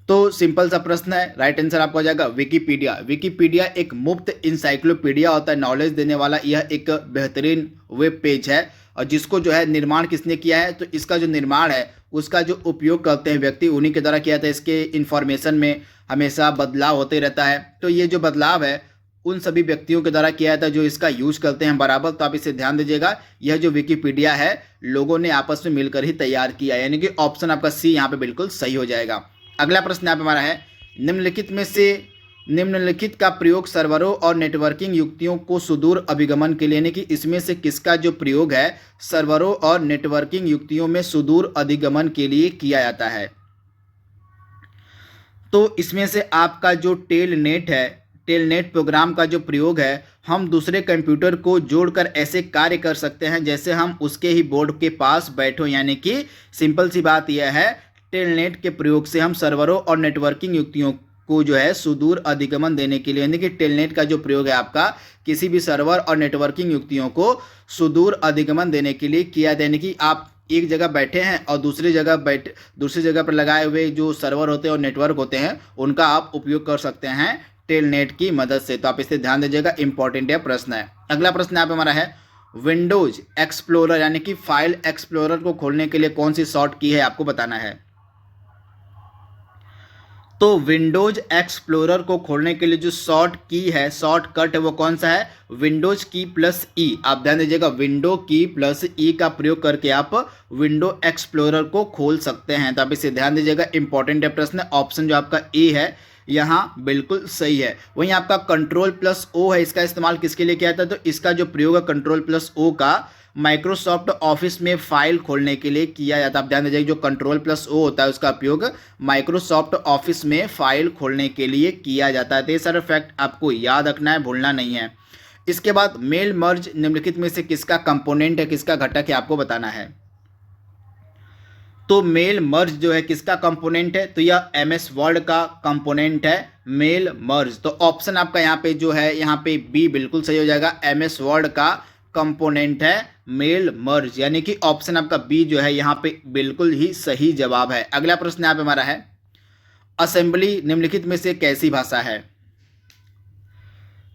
A: तो सिंपल सा प्रश्न है, राइट आंसर आपको हो जाएगा विकिपीडिया। विकिपीडिया एक मुफ्त इंसाइक्लोपीडिया होता है, नॉलेज देने वाला यह एक बेहतरीन वेब पेज है, और जिसको जो है निर्माण किसने किया है, तो इसका जो निर्माण है उसका जो उपयोग करते हैं व्यक्ति उन्हीं के द्वारा किया था। इसके इन्फॉर्मेशन में हमेशा बदलाव होते रहता है, तो ये जो बदलाव है उन सभी व्यक्तियों के द्वारा किया जाता है जो इसका यूज करते हैं बराबर। तो आप इसे ध्यान दीजिएगा, यह जो विकिपीडिया है लोगों ने आपस में मिलकर ही तैयार किया, यानी कि ऑप्शन आपका सी यहाँ पे बिल्कुल सही हो जाएगा। अगला प्रश्न यहाँ पे हमारा है, निम्नलिखित में से निम्नलिखित का प्रयोग सर्वरों और नेटवर्किंग युक्तियों को सुदूर अभिगमन के लिए, यानी कि इसमें से किसका जो प्रयोग है सर्वरों और नेटवर्किंग युक्तियों में सुदूर अधिगमन के लिए किया जाता है। तो इसमें से आपका जो टेलनेट है, टेलनेट प्रोग्राम का जो प्रयोग है, हम दूसरे कंप्यूटर को जोड़कर ऐसे कार्य कर सकते हैं जैसे हम उसके ही बोर्ड के पास बैठो, यानी कि सिंपल सी बात यह है, टेलनेट के प्रयोग से हम सर्वरों और नेटवर्किंग युक्तियों को जो है सुदूर अधिगमन देने के लिए, यानी कि टेलनेट का जो प्रयोग है आपका किसी भी सर्वर और नेटवर्किंग युक्तियों को सुदूर अधिगमन देने के लिए किया, यानी कि आप एक जगह बैठे हैं और दूसरी जगह पर लगाए हुए जो सर्वर होते हैं और नेटवर्क होते हैं उनका आप उपयोग कर सकते हैं टेलनेट की मदद से। तो आप इसे ध्यान दीजिएगा, इंपॉर्टेंट है प्रश्न है। अगला प्रश्न यहाँ पे हमारा है, विंडोज एक्सप्लोरर यानी कि फाइल एक्सप्लोरर को खोलने के लिए कौन सी शॉर्ट की है आपको बताना है। तो विंडोज एक्सप्लोरर को खोलने के लिए जो शॉर्ट की है, शॉर्टकट है, वो कौन सा है, विंडोज की प्लस ई। आप ध्यान दीजिएगा, विंडो की प्लस ई का प्रयोग करके आप विंडो एक्सप्लोरर को खोल सकते हैं। तो आप इसे ध्यान दीजिएगा, इंपॉर्टेंट है प्रश्न। ऑप्शन जो आपका ए है यहाँ बिल्कुल सही है। वहीं आपका कंट्रोल प्लस ओ है, इसका इस्तेमाल किसके लिए किया जाता है? तो इसका जो प्रयोग है कंट्रोल प्लस ओ का माइक्रोसॉफ्ट ऑफिस में फाइल खोलने के लिए किया जाता है। आप ध्यान दीजिए, जो कंट्रोल प्लस ओ होता है उसका उपयोग माइक्रोसॉफ्ट ऑफिस में फाइल खोलने के लिए किया जाता है। तो ये सारे फैक्ट आपको याद रखना है, भूलना नहीं है। इसके बाद मेल मर्ज निम्नलिखित में से किसका कंपोनेंट है, किसका घटक है, आपको बताना है। तो मेल मर्ज जो है किसका कंपोनेंट है? तो यह एमएस वर्ड का कंपोनेंट है, मेल मर्ज। तो ऑप्शन आपका यहाँ पे जो है, यहाँ पे बी बिल्कुल सही हो जाएगा। एमएस वर्ड का कंपोनेंट है मेल मर्ज, यानी कि ऑप्शन आपका बी जो है यहाँ पे बिल्कुल ही सही जवाब है। अगला प्रश्न यहाँ पे हमारा है, असेंबली निम्नलिखित में से कैसी भाषा है?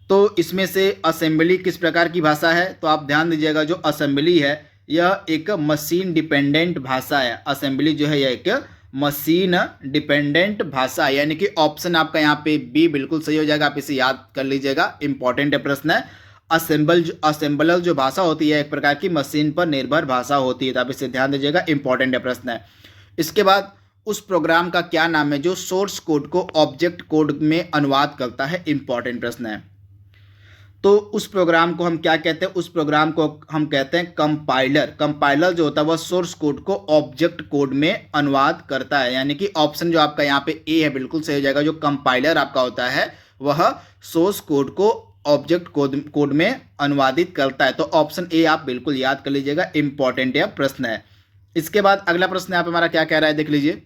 A: तो इसमें से असेंबली किस प्रकार की भाषा है? तो आप ध्यान दीजिएगा, जो असेंबली है यह एक मशीन डिपेंडेंट भाषा है। असेंबली जो है यह एक मशीन डिपेंडेंट भाषा है, यानी कि ऑप्शन आपका यहाँ पे बी बिल्कुल सही हो जाएगा। आप इसे याद कर लीजिएगा, इंपॉर्टेंट प्रश्न है। असेंबलर जो भाषा होती है एक प्रकार की मशीन पर निर्भर भाषा होती है, तो आप इसे ध्यान दीजिएगा, इंपॉर्टेंट प्रश्न है। इसके बाद उस प्रोग्राम का क्या नाम है जो सोर्स कोड को ऑब्जेक्ट कोड में अनुवाद करता है? इंपॉर्टेंट प्रश्न है। तो उस प्रोग्राम को हम क्या कहते हैं? उस प्रोग्राम को हम कहते हैं कंपाइलर। कंपाइलर जो होता है वह सोर्स कोड को ऑब्जेक्ट कोड में अनुवाद करता है, यानी कि ऑप्शन जो आपका यहाँ पे ए है बिल्कुल सही हो जाएगा। जो कंपाइलर आपका होता है वह सोर्स कोड को ऑब्जेक्ट कोड में अनुवादित करता है। तो ऑप्शन ए आप बिल्कुल याद कर लीजिएगा, इंपॉर्टेंट यह प्रश्न है। इसके बाद अगला प्रश्न यहाँ पे हमारा क्या कह रहा है, देख लीजिए।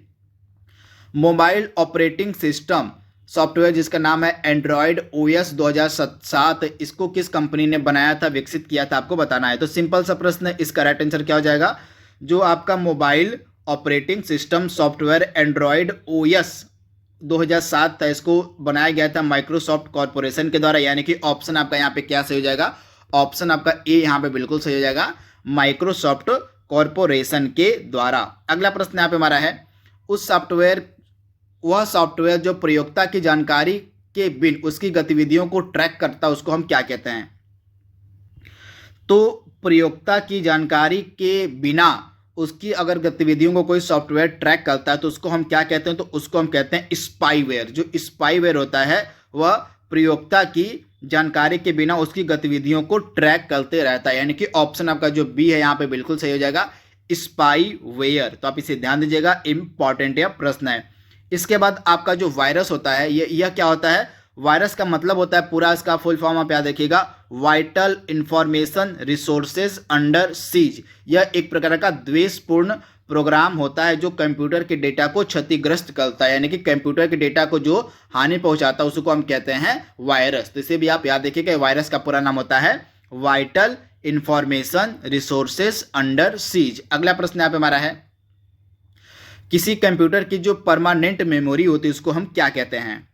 A: मोबाइल ऑपरेटिंग सिस्टम सॉफ्टवेयर जिसका नाम है एंड्रॉयड ओएस 2007, इसको किस कंपनी ने बनाया था, विकसित किया था, आपको बताना है। तो सिंपल सा प्रश्न है, इसका राइट आंसर क्या हो जाएगा? जो आपका mobile operating system software Android OS 2007 था, इसको बनाया गया था माइक्रोसॉफ्ट कॉर्पोरेशन के द्वारा, यानी कि ऑप्शन आपका यहाँ पे क्या सही हो जाएगा? ऑप्शन आपका ए यहाँ पे बिल्कुल सही हो जाएगा, माइक्रोसॉफ्ट कॉर्पोरेशन के द्वारा। अगला प्रश्न यहाँ पे हमारा है, वह सॉफ्टवेयर जो प्रयोक्ता की जानकारी के बिन उसकी गतिविधियों को ट्रैक करता है उसको हम क्या कहते हैं? तो प्रयोक्ता की जानकारी के बिना उसकी अगर गतिविधियों को कोई सॉफ्टवेयर ट्रैक करता है तो उसको हम क्या कहते हैं? तो उसको हम कहते हैं स्पाईवेयर। जो स्पाईवेयर होता है वह प्रयोक्ता की जानकारी के बिना उसकी गतिविधियों को ट्रैक करते रहता है, यानी कि ऑप्शन आपका जो बी है यहाँ पे बिल्कुल सही हो जाएगा, स्पाईवेयर। तो आप इसे ध्यान दीजिएगा, इंपॉर्टेंट यह प्रश्न है। इसके बाद आपका जो वायरस होता है यह क्या होता है? वायरस का मतलब होता है, पूरा इसका फुल फॉर्म आप याद देखिएगा, vital information resources under seize. यह एक प्रकार का द्वेषपूर्ण प्रोग्राम होता है जो कंप्यूटर के डेटा को क्षतिग्रस्त करता है, यानी कि कंप्यूटर के डेटा को जो हानि पहुंचाता है उसको हम कहते हैं वायरस। तो इसे भी आप याद देखिएगा, वायरस का पूरा नाम होता है vital information resources under seize. अगला प्रश्न यहाँ पे हमारा है, किसी कंप्यूटर की जो परमानेंट मेमोरी होती है उसको हम क्या कहते हैं?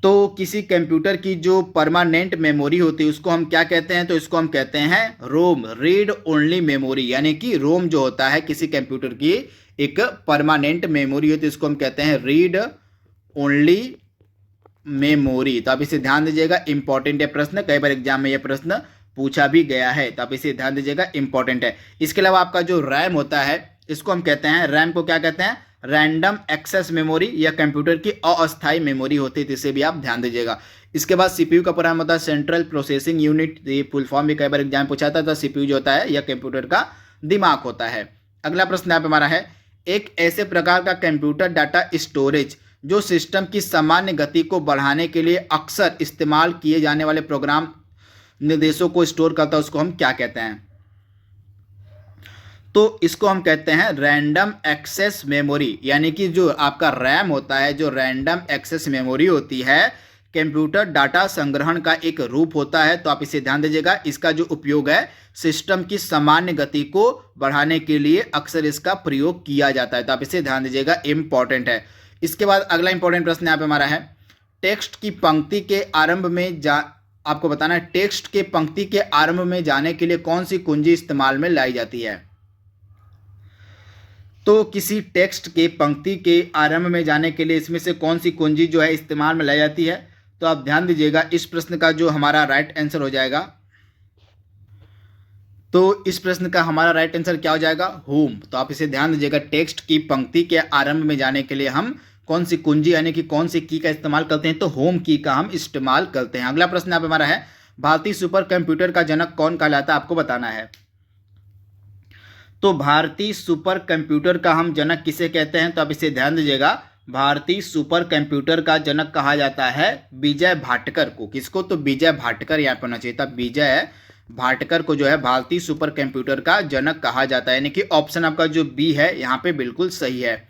A: तो किसी कंप्यूटर की जो परमानेंट मेमोरी होती है उसको हम क्या कहते हैं? तो इसको हम कहते हैं रोम, रीड ओनली मेमोरी, यानी कि रोम जो होता है किसी कंप्यूटर की एक परमानेंट मेमोरी होती है इसको हम कहते हैं रीड ओनली मेमोरी। तो आप इसे ध्यान दीजिएगा, इंपॉर्टेंट है प्रश्न, कई बार एग्जाम में यह प्रश्न पूछा भी गया है, तो आप इसे ध्यान दीजिएगा, इंपॉर्टेंट है। इसके अलावा आपका जो रैम होता है इसको हम कहते हैं, रैम को क्या कहते हैं? रैंडम एक्सेस मेमोरी, या कंप्यूटर की अस्थायी मेमोरी होती है, इसे भी आप ध्यान दीजिएगा। इसके बाद सीपीयू का पूरा होता है सेंट्रल प्रोसेसिंग यूनिट, ये फुल फॉर्म भी कई बार एग्जाम पूछा था। तो सीपीयू जो होता है यह कंप्यूटर का दिमाग होता है। अगला प्रश्न यहाँ पे हमारा है, एक ऐसे प्रकार का कंप्यूटर डाटा स्टोरेज जो सिस्टम की सामान्य गति को बढ़ाने के लिए अक्सर इस्तेमाल किए जाने वाले प्रोग्राम निर्देशों को स्टोर करता है उसको हम क्या कहते हैं? तो इसको हम कहते हैं रैंडम एक्सेस मेमोरी, यानी कि जो आपका रैम होता है, जो रैंडम एक्सेस मेमोरी होती है, कंप्यूटर डाटा संग्रहण का एक रूप होता है। तो आप इसे ध्यान दीजिएगा, इसका जो उपयोग है सिस्टम की सामान्य गति को बढ़ाने के लिए अक्सर इसका प्रयोग किया जाता है। तो आप इसे ध्यान दीजिएगा, इंपॉर्टेंट है। इसके बाद अगला इंपॉर्टेंट प्रश्न यहाँ पे हमारा है, टेक्स्ट की पंक्ति के आरंभ में आपको बताना है, टेक्स्ट के पंक्ति के आरंभ में जाने के लिए कौन सी कुंजी इस्तेमाल में लाई जाती है? तो किसी टेक्स्ट के पंक्ति के आरंभ में जाने के लिए इसमें से कौन सी कुंजी जो है इस्तेमाल में लाई जाती है? तो आप ध्यान दीजिएगा, इस प्रश्न का जो हमारा राइट आंसर हो जाएगा, तो इस प्रश्न का हमारा राइट आंसर क्या हो जाएगा? होम। तो आप इसे ध्यान दीजिएगा, टेक्स्ट की पंक्ति के आरंभ में जाने के लिए हम कौन सी कुंजी यानी कि कौन सी की का इस्तेमाल करते हैं, तो होम की का हम इस्तेमाल करते हैं। अगला प्रश्न यहाँ पे हमारा है, भारतीय सुपर कंप्यूटर का जनक कौन कहलाता है, आपको बताना है। तो भारतीय सुपर कंप्यूटर का हम जनक किसे कहते हैं, तो आप इसे ध्यान दीजिएगा। भारतीय सुपर कंप्यूटर का जनक कहा जाता है विजय भाटकर को। किसको, तो विजय भाटकर यहाँ पे होना चाहिए था। विजय भाटकर को जो है भारतीय सुपर कंप्यूटर का जनक कहा जाता है, यानी कि ऑप्शन आपका जो बी है यहाँ पे बिल्कुल सही है।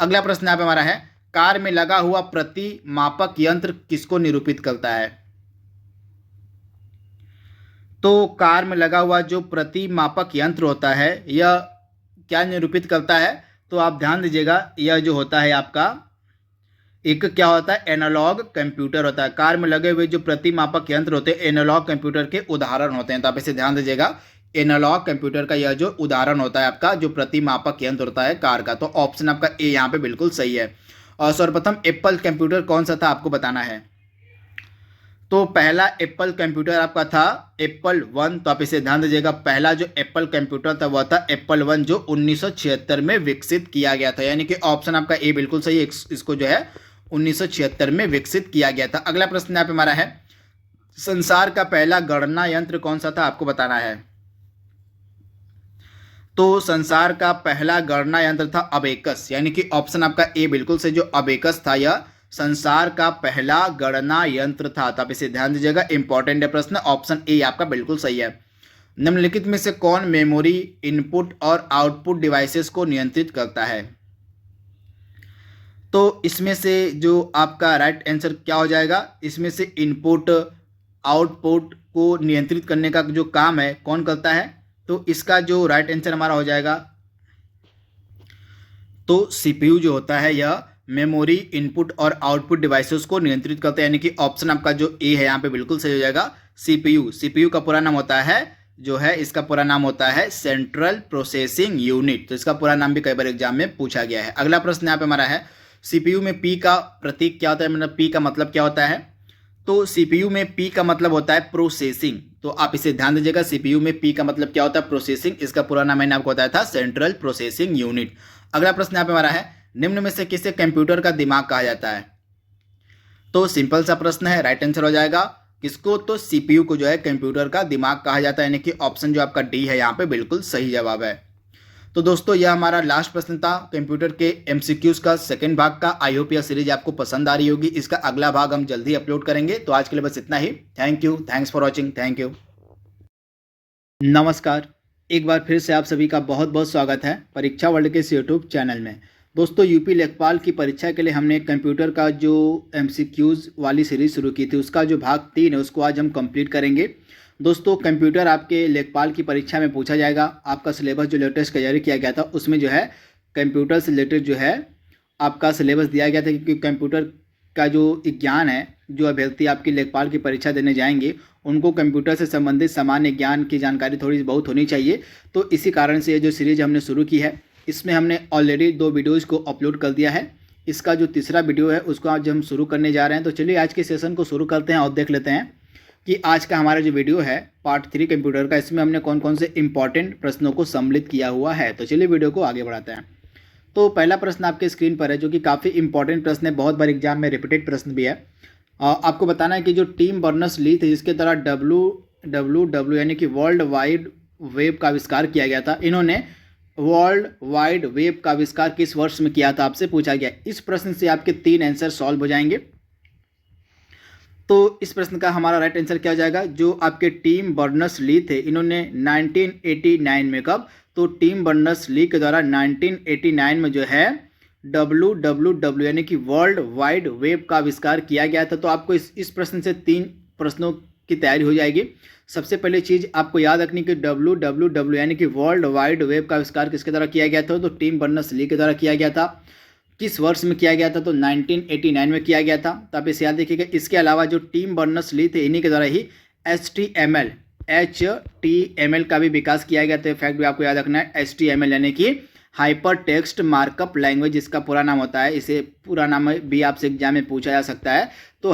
A: अगला प्रश्न यहाँ पे हमारा है, कार में लगा हुआ प्रतिमापक यंत्र किसको निरूपित करता है। तो कार में लगा हुआ जो प्रतिमापक यंत्र होता है यह क्या निरूपित करता है, तो आप ध्यान दीजिएगा, यह जो होता है आपका एक क्या होता है, एनालॉग कंप्यूटर होता है। कार में लगे हुए जो प्रतिमापक यंत्र होते हैं एनालॉग कंप्यूटर के उदाहरण होते हैं, तो आप इसे ध्यान दीजिएगा। एनालॉग कंप्यूटर का यह जो उदाहरण होता है आपका जो प्रतिमापक यंत्र होता है कार का, तो ऑप्शन आपका ए यहाँ पे बिल्कुल सही है। और सर्वप्रथम एप्पल कंप्यूटर कौन सा था, आपको बताना है। तो पहला एप्पल कंप्यूटर आपका था एप्पल 1, तो आप इसे ध्यान दीजिएगा। पहला जो एप्पल कंप्यूटर था वह था एप्पल 1 जो 1976 में विकसित किया गया था, यानी कि ऑप्शन आपका ए बिल्कुल सही है। इसको जो है 1976 में विकसित किया गया था। अगला प्रश्न यहाँ पे हमारा है, संसार का पहला गणना यंत्र कौन सा था, आपको बताना है। तो संसार का पहला गणना यंत्र था अबेकस, यानी कि ऑप्शन आपका ए बिल्कुल सही, जो अबेकस था यह संसार का पहला गणना यंत्र था। तो आप इसे ध्यान दीजिएगा, इंपॉर्टेंट है प्रश्न, ऑप्शन ए आपका बिल्कुल सही है। निम्नलिखित में से कौन मेमोरी इनपुट और आउटपुट डिवाइसेस को नियंत्रित करता है। तो इसमें से जो आपका राइट आंसर क्या हो जाएगा, इसमें से इनपुट आउटपुट को नियंत्रित करने का जो काम है कौन करता है, तो इसका जो राइट आंसर हमारा हो जाएगा, तो सीपीयू जो होता है यह मेमोरी इनपुट और आउटपुट डिवाइसेस को नियंत्रित करता है, यानी कि ऑप्शन आपका जो ए है यहाँ पे बिल्कुल सही हो जाएगा। सीपीयू, सीपीयू का पूरा नाम होता है जो है, इसका पूरा नाम होता है सेंट्रल प्रोसेसिंग यूनिट, तो इसका पूरा नाम भी कई बार एग्जाम में पूछा गया है। अगला प्रश्न यहाँ पे हमारा है, सीपीयू में पी का प्रतीक क्या होता है, मतलब पी का मतलब क्या होता है। तो सीपीयू में पी का मतलब होता है प्रोसेसिंग, तो आप इसे ध्यान दीजिएगा। सीपीयू में पी का मतलब क्या होता है, प्रोसेसिंग, इसका पूरा नाम मैंने आपको बताया था सेंट्रल प्रोसेसिंग यूनिट। अगला प्रश्न यहाँ पे हमारा है, निम्न में से किसे कंप्यूटर का दिमाग कहा जाता है। तो सिंपल सा प्रश्न है, राइट आंसर हो जाएगा किसको, तो सीपीयू को जो है कंप्यूटर का दिमाग कहा जाता है, यानी कि ऑप्शन जो आपका डी है यहाँ पे बिल्कुल सही जवाब है। तो दोस्तों यह हमारा लास्ट प्रश्न था कंप्यूटर के एमसीक्यूज का सेकंड भाग का। आई होप यह सीरीज आपको पसंद आ रही होगी, इसका अगला भाग हम जल्दी अपलोड करेंगे। तो आज के लिए बस इतना ही। Thank you, thanks for watching, thank you. नमस्कार, एक बार फिर से आप सभी का बहुत बहुत स्वागत है परीक्षा वर्ल्ड के इस यूट्यूब चैनल में। दोस्तों यूपी लेखपाल की परीक्षा के लिए हमने कंप्यूटर का जो एमसीक्यूज वाली सीरीज शुरू की थी उसका जो भाग 3 है उसको आज हम कंप्लीट करेंगे। दोस्तों कंप्यूटर आपके लेखपाल की परीक्षा में पूछा जाएगा। आपका सिलेबस जो लेटेस्ट जारी किया गया था उसमें जो है कंप्यूटर से रिलेटेड जो है आपका सिलेबस दिया गया था, क्योंकि कंप्यूटर का जो ज्ञान है, जो अभ्यर्थी आपकी लेखपाल की परीक्षा देने जाएंगे उनको कंप्यूटर से संबंधित सामान्य ज्ञान की जानकारी थोड़ी बहुत होनी चाहिए। तो इसी कारण से ये जो सीरीज हमने शुरू की है इसमें हमने ऑलरेडी 2 वीडियोज़ को अपलोड कर दिया है। इसका जो तीसरा वीडियो है उसको आज हम शुरू करने जा रहे हैं। तो चलिए आज के सेशन को शुरू करते हैं और देख लेते हैं कि आज का हमारा जो वीडियो है पार्ट 3 कंप्यूटर का, इसमें हमने कौन कौन से इंपॉर्टेंट प्रश्नों को सम्मिलित किया हुआ है। तो चलिए वीडियो को आगे बढ़ाते हैं। तो पहला प्रश्न आपके स्क्रीन पर है जो कि काफ़ी इंपॉर्टेंट प्रश्न है, बहुत बार एग्जाम में रिपीटेड प्रश्न भी है। आपको बताना है कि जो टिम बर्नर्स-ली थे जिसके द्वारा WWW यानी कि वर्ल्ड वाइड वेब का आविष्कार किया गया था, इन्होंने वर्ल्ड वाइड वेब का आविष्कार किस वर्ष में किया था, आपसे पूछा गया। इस प्रश्न से आपके 3 आंसर सॉल्व हो जाएंगे। तो इस प्रश्न का हमारा राइट आंसर क्या हो जाएगा, जो आपके टिम बर्नर्स-ली थे इन्होंने 1989 में, कब, तो टिम बर्नर्स-ली के द्वारा 1989 में जो है WWW यानी कि वर्ल्ड वाइड वेब का आविष्कार किया गया था। तो आपको इस प्रश्न से 3 प्रश्नों की तैयारी हो जाएगी। सबसे पहले चीज़ आपको याद रखनी कि WWW यानी कि वर्ल्ड वाइड वेब का आविष्कार किसके द्वारा किया गया था, तो टिम बर्नर्स-ली के द्वारा किया गया था। किस वर्ष में किया गया था, तो 1989 में किया गया था। तो आप इसे याद रखिएगा। इसके अलावा जो टिम बर्नर्स-ली थे इन्हीं के द्वारा ही HTML का भी विकास किया गया था। फैक्ट भी आपको याद रखना है। HTML यानी कि हाइपर टेक्स्ट मार्कअप लैंग्वेज इसका पूरा नाम होता है। इसे पूरा नाम भी आपसे एग्जाम में पूछा जा सकता है। तो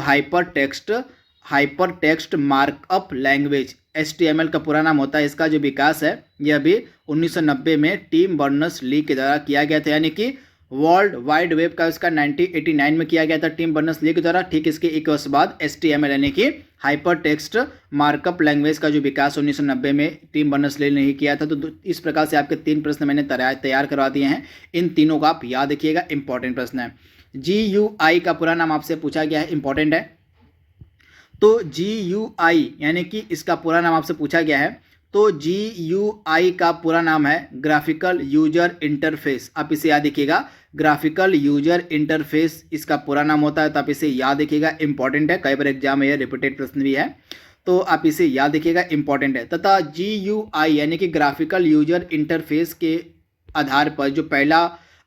A: hyper text markup language HTML का पूरा नाम होता है। इसका जो विकास है यह भी 1990 में टिम बर्नर्स-ली के द्वारा किया गया था, यानी कि वर्ल्ड वाइड वेब का इसका 1989 में किया गया था टिम बर्नर्स-ली के द्वारा। ठीक इसके 1 वर्ष बाद HTML यानी कि हाइपर टेक्स्ट मार्कअप लैंग्वेज का जो विकास 1990 में टिम बर्नर्स-ली ने ही किया था। तो इस प्रकार से आपके 3 प्रश्न मैंने तैयार करवा दिए हैं। इन तीनों को आप याद रखिएगा, इंपॉर्टेंट प्रश्न है। GUI का पूरा नाम आपसे पूछा गया है, इंपॉर्टेंट है। तो GUI यानी कि इसका पूरा नाम आपसे पूछा गया है। तो GUI का पूरा नाम है ग्राफिकल यूजर इंटरफेस। आप इसे याद रखिएगा, ग्राफिकल यूजर इंटरफेस इसका पूरा नाम होता है। तो आप इसे याद रखिएगा, इंपॉर्टेंट है, कई बार एग्जाम में यह रिपीटेड प्रश्न भी है, तो आप इसे याद रखिएगा, इंपॉर्टेंट है। तथा GUI यानी कि ग्राफिकल यूजर इंटरफेस के आधार पर जो पहला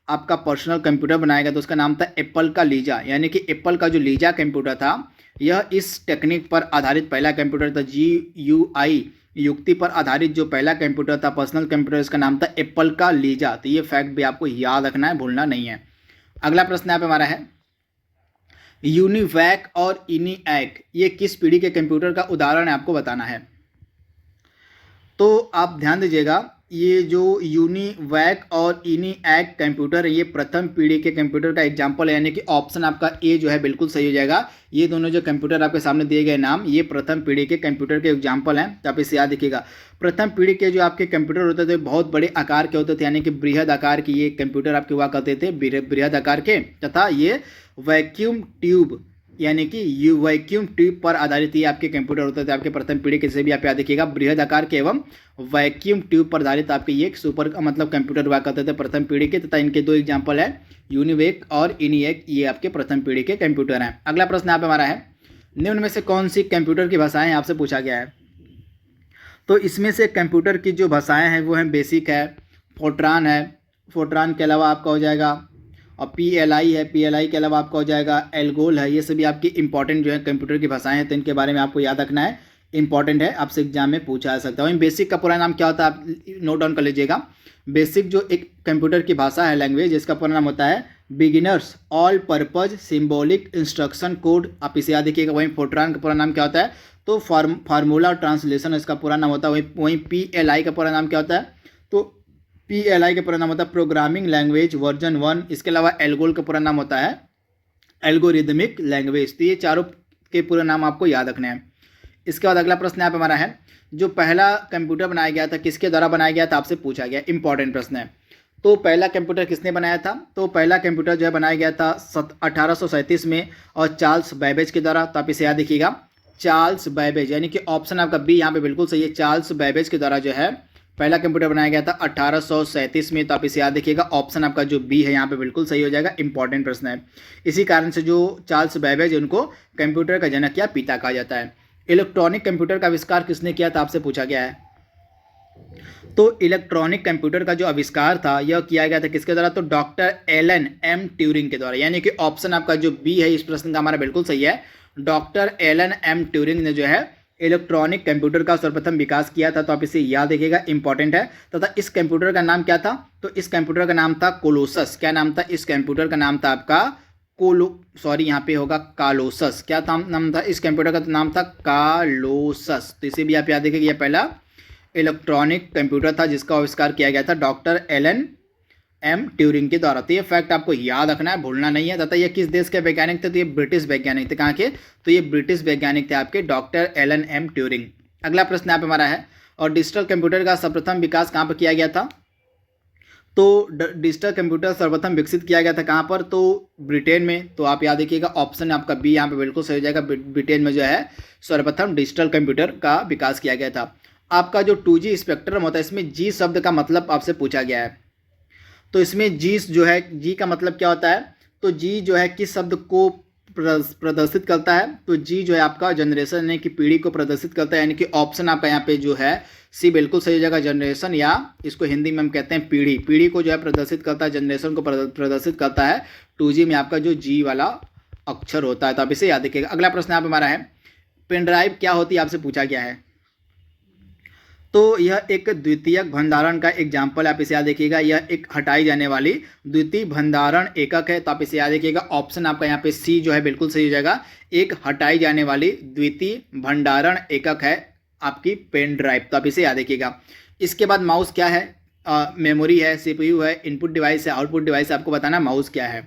A: आपका पर्सनल कंप्यूटर बनाएगा तो उसका नाम था एप्पल का लीजा, यानी कि एप्पल का जो लीजा कंप्यूटर था यह इस टेक्निक पर आधारित पहला कंप्यूटर था। GUI युक्ति पर आधारित जो पहला कंप्यूटर था पर्सनल कंप्यूटर, इसका नाम था एप्पल का लीजा। तो ये फैक्ट भी आपको याद रखना है, भूलना नहीं है। अगला प्रश्न यहाँ पे हमारा है, यूनिवैक और इनिएक ये किस पीढ़ी के कंप्यूटर का उदाहरण है, आपको बताना है। तो आप ध्यान दीजिएगा, ये जो यूनिवैक और इनिएक कंप्यूटर है ये प्रथम पीढ़ी के कंप्यूटर का एग्जाम्पल है, यानी कि ऑप्शन आपका ए जो है बिल्कुल सही हो जाएगा। ये दोनों जो कंप्यूटर आपके सामने दिए गए नाम ये प्रथम पीढ़ी के कंप्यूटर के एग्जाम्पल हैं। तो आप इसे याद रखिएगा। प्रथम पीढ़ी के जो आपके कंप्यूटर होते थे बहुत बड़े आकार के होते थे, यानी कि बृहद आकार के ये कंप्यूटर आपके हुआ करते थे, बृहद आकार के। तथा ये वैक्यूम ट्यूब यानी कि वैक्यूम ट्यूब पर आधारित ये आपके कंप्यूटर होते थे। आपके प्रथम पीढ़ी के से भी आप याद रखिएगा, बृहद आकार के एवं वैक्यूम ट्यूब पर आधारित आपके ये सुपर मतलब कंप्यूटर हुआ करते थे प्रथम पीढ़ी के। तथा इनके 2 एग्जाम्पल है, यूनिवेक और इनिएक, ये आपके प्रथम पीढ़ी के कंप्यूटर हैं। अगला प्रश्न यहाँ पे हमारा है, निम्न में से कौन सी कंप्यूटर की भाषाएं आपसे पूछा गया है। तो इसमें से कंप्यूटर की जो भाषाएं हैं वो हैं बेसिक है, फोर्ट्रान है, फोर्ट्रान के अलावा आपका हो जाएगा और PLI है, PLI के अलावा आपका हो जाएगा एल्गोल है। ये सभी आपकी इंपॉर्टेंट जो है कंप्यूटर की भाषाएं हैं, तो इनके बारे में आपको याद रखना है, इंपॉर्टेंट है, आपसे एग्जाम में पूछा जा सकता है। वहीं बेसिक का पूरा नाम क्या होता है आप नोट डाउन कर लीजिएगा। बेसिक जो एक कंप्यूटर की भाषा है, लैंग्वेज, इसका पूरा नाम होता है beginners all purpose symbolic instruction code. आप इसे याद रखिएगा। वहीं फोर्ट्रान का पूरा नाम क्या होता है, तो फार्मूला ट्रांसलेशन इसका पूरा नाम होता है। वहीं PLI का पूरा नाम क्या होता है, तो PLI का पूरा नाम होता है प्रोग्रामिंग लैंग्वेज वर्जन 1। इसके अलावा एल्गोल का पूरा नाम होता है एल्गोरिदमिक लैंग्वेज। तो ये चारों के पूरा नाम आपको याद रखने हैं। इसके बाद अगला प्रश्न यहाँ पे हमारा है, जो पहला कंप्यूटर बनाया गया था किसके द्वारा बनाया गया था, आपसे पूछा गया, इंपॉर्टेंट प्रश्न है। तो पहला कंप्यूटर किसने बनाया था, तो पहला कंप्यूटर जो है बनाया गया था 1837 में और चार्ल्स बैबेज के द्वारा। तो आप इसे याद रखिएगा, चार्ल्स बैबेज, यानी कि ऑप्शन आपका बी यहाँ पे बिल्कुल सही है। चार्ल्स बैबेज के द्वारा जो है पहला कंप्यूटर बनाया गया था 1837 में। तो आप इसे याद रखिएगा, ऑप्शन आपका जो बी है यहाँ पे बिल्कुल सही हो जाएगा, इंपॉर्टेंट प्रश्न है। इसी कारण से जो चार्ल्स बैबेज उनको कंप्यूटर का जनक या पिता कहा जाता है। इलेक्ट्रॉनिक कंप्यूटर का आविष्कार किसने किया था, आपसे पूछा गया है। तो इलेक्ट्रॉनिक कंप्यूटर का जो आविष्कार था यह किया गया था किसके द्वारा, तो डॉक्टर एलन एम ट्यूरिंग के द्वारा, यानी कि ऑप्शन आपका जो बी है इस प्रश्न का हमारा बिल्कुल सही है। डॉक्टर एलन एम ट्यूरिंग ने जो है इलेक्ट्रॉनिक कंप्यूटर का सर्वप्रथम विकास किया था। तो आप इसे याद रखिएगा, इंपॉर्टेंट है। तथा इस कंप्यूटर का नाम क्या था, तो इस कंप्यूटर का नाम था कोलोसस। क्या नाम था, इस कंप्यूटर का नाम था आपका यहाँ पे होगा कालोसस। क्या था नाम था इस कंप्यूटर का, तो नाम था कालोसस। तो इसे भी आप याद रखिएगा, यह पहला इलेक्ट्रॉनिक कंप्यूटर था जिसका आविष्कार किया गया था डॉक्टर एलन एम ट्यूरिंग के द्वारा। तो ये फैक्ट आपको याद रखना है, भूलना नहीं है। तथा ये किस देश के वैज्ञानिक थे, तो ये ब्रिटिश वैज्ञानिक थे। कहाँ के, तो ये ब्रिटिश वैज्ञानिक थे आपके डॉक्टर एलन एम ट्यूरिंग। अगला प्रश्न यहाँ पे हमारा है, और डिजिटल कंप्यूटर का सर्वप्रथम विकास कहाँ पर किया गया था, तो डिजिटल कंप्यूटर सर्वप्रथम विकसित किया गया था कहाँ पर, तो ब्रिटेन में। तो आप याद रखिएगा, ऑप्शन आपका बी यहाँ पे बिल्कुल सही हो जाएगा। ब्रिटेन में जो है सर्वप्रथम डिजिटल कंप्यूटर का विकास किया गया था। आपका जो 2G स्पेक्ट्रम होता है इसमें जी शब्द का मतलब आपसे पूछा गया है। तो इसमें जी जो है, जी का मतलब क्या होता है, तो जी जो है किस शब्द को प्रदर्शित करता है, तो जी जो है आपका जनरेशन यानी कि पीढ़ी को प्रदर्शित करता है, यानी कि ऑप्शन आपका यहाँ पे जो है सी बिल्कुल सही हो जाएगा। जनरेशन, या इसको हिंदी में हम कहते हैं पीढ़ी, पीढ़ी को जो है प्रदर्शित करता है, जनरेशन को प्रदर्शित करता है 2G में आपका जो जी वाला अक्षर होता है। तो आप इसे याद रखिएगा। अगला प्रश्न यहाँ पे हमारा है, पेन ड्राइव क्या होती है, आपसे पूछा गया है। तो यह एक द्वितीयक भंडारण का एग्जाम्पल, आप इसे याद रखिएगा। यह एक हटाई जाने वाली द्वितीय भंडारण एकक है। तो आप इसे याद रखिएगा, ऑप्शन आपका यहाँ पे सी जो है बिल्कुल सही हो जाएगा। एक हटाई जाने वाली द्वितीय भंडारण एकक है आपकी पेन ड्राइव। तो आप इसे याद रखिएगा। इसके बाद माउस क्या है, मेमोरी है, सीपीयू है, इनपुट डिवाइस है, आउटपुट डिवाइस है, आपको बताना माउस क्या है।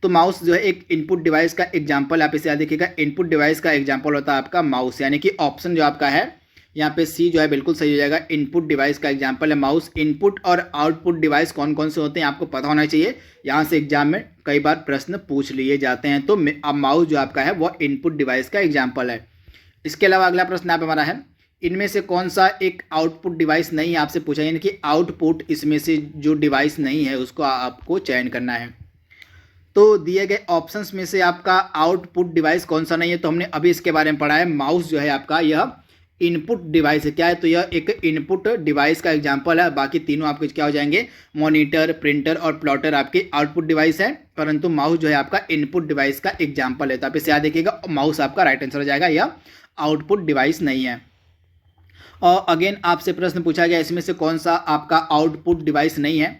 A: तो माउस जो है एक इनपुट डिवाइस का एग्जाम्पल, आप इसे याद रखिएगा। इनपुट डिवाइस का एग्जाम्पल होता है आपका माउस, यानी कि ऑप्शन जो आपका है यहाँ पे सी जो है बिल्कुल सही हो जाएगा। इनपुट डिवाइस का एग्जाम्पल है माउस। इनपुट और आउटपुट डिवाइस कौन कौन से होते हैं आपको पता होना चाहिए, यहाँ से एग्जाम में कई बार प्रश्न पूछ लिए जाते हैं। तो अब माउस जो आपका है वह इनपुट डिवाइस का एग्जाम्पल है। इसके अलावा अगला प्रश्न आप हमारा है, इनमें से कौन सा एक आउटपुट डिवाइस नहीं है, आपसे पूछा, यानी कि आउटपुट इसमें से जो डिवाइस नहीं है उसको आपको चयन करना है। तो दिए गए ऑप्शंस में से आपका आउटपुट डिवाइस कौन सा नहीं है, तो हमने अभी इसके बारे में पढ़ा है। माउस जो है आपका यह इनपुट डिवाइस है। क्या है, तो यह एक इनपुट डिवाइस का एग्जांपल है। बाकी तीनों आपके क्या हो जाएंगे, मॉनिटर, प्रिंटर और प्लॉटर आपके आउटपुट डिवाइस है, परंतु माउस जो है आपका इनपुट डिवाइस का एग्जांपल है। तो आप इसे याद देखिएगा, माउस आपका राइट आंसर हो जाएगा, यह आउटपुट डिवाइस नहीं है। और अगेन आपसे प्रश्न पूछा गया इसमें से कौन सा आपका आउटपुट डिवाइस नहीं है,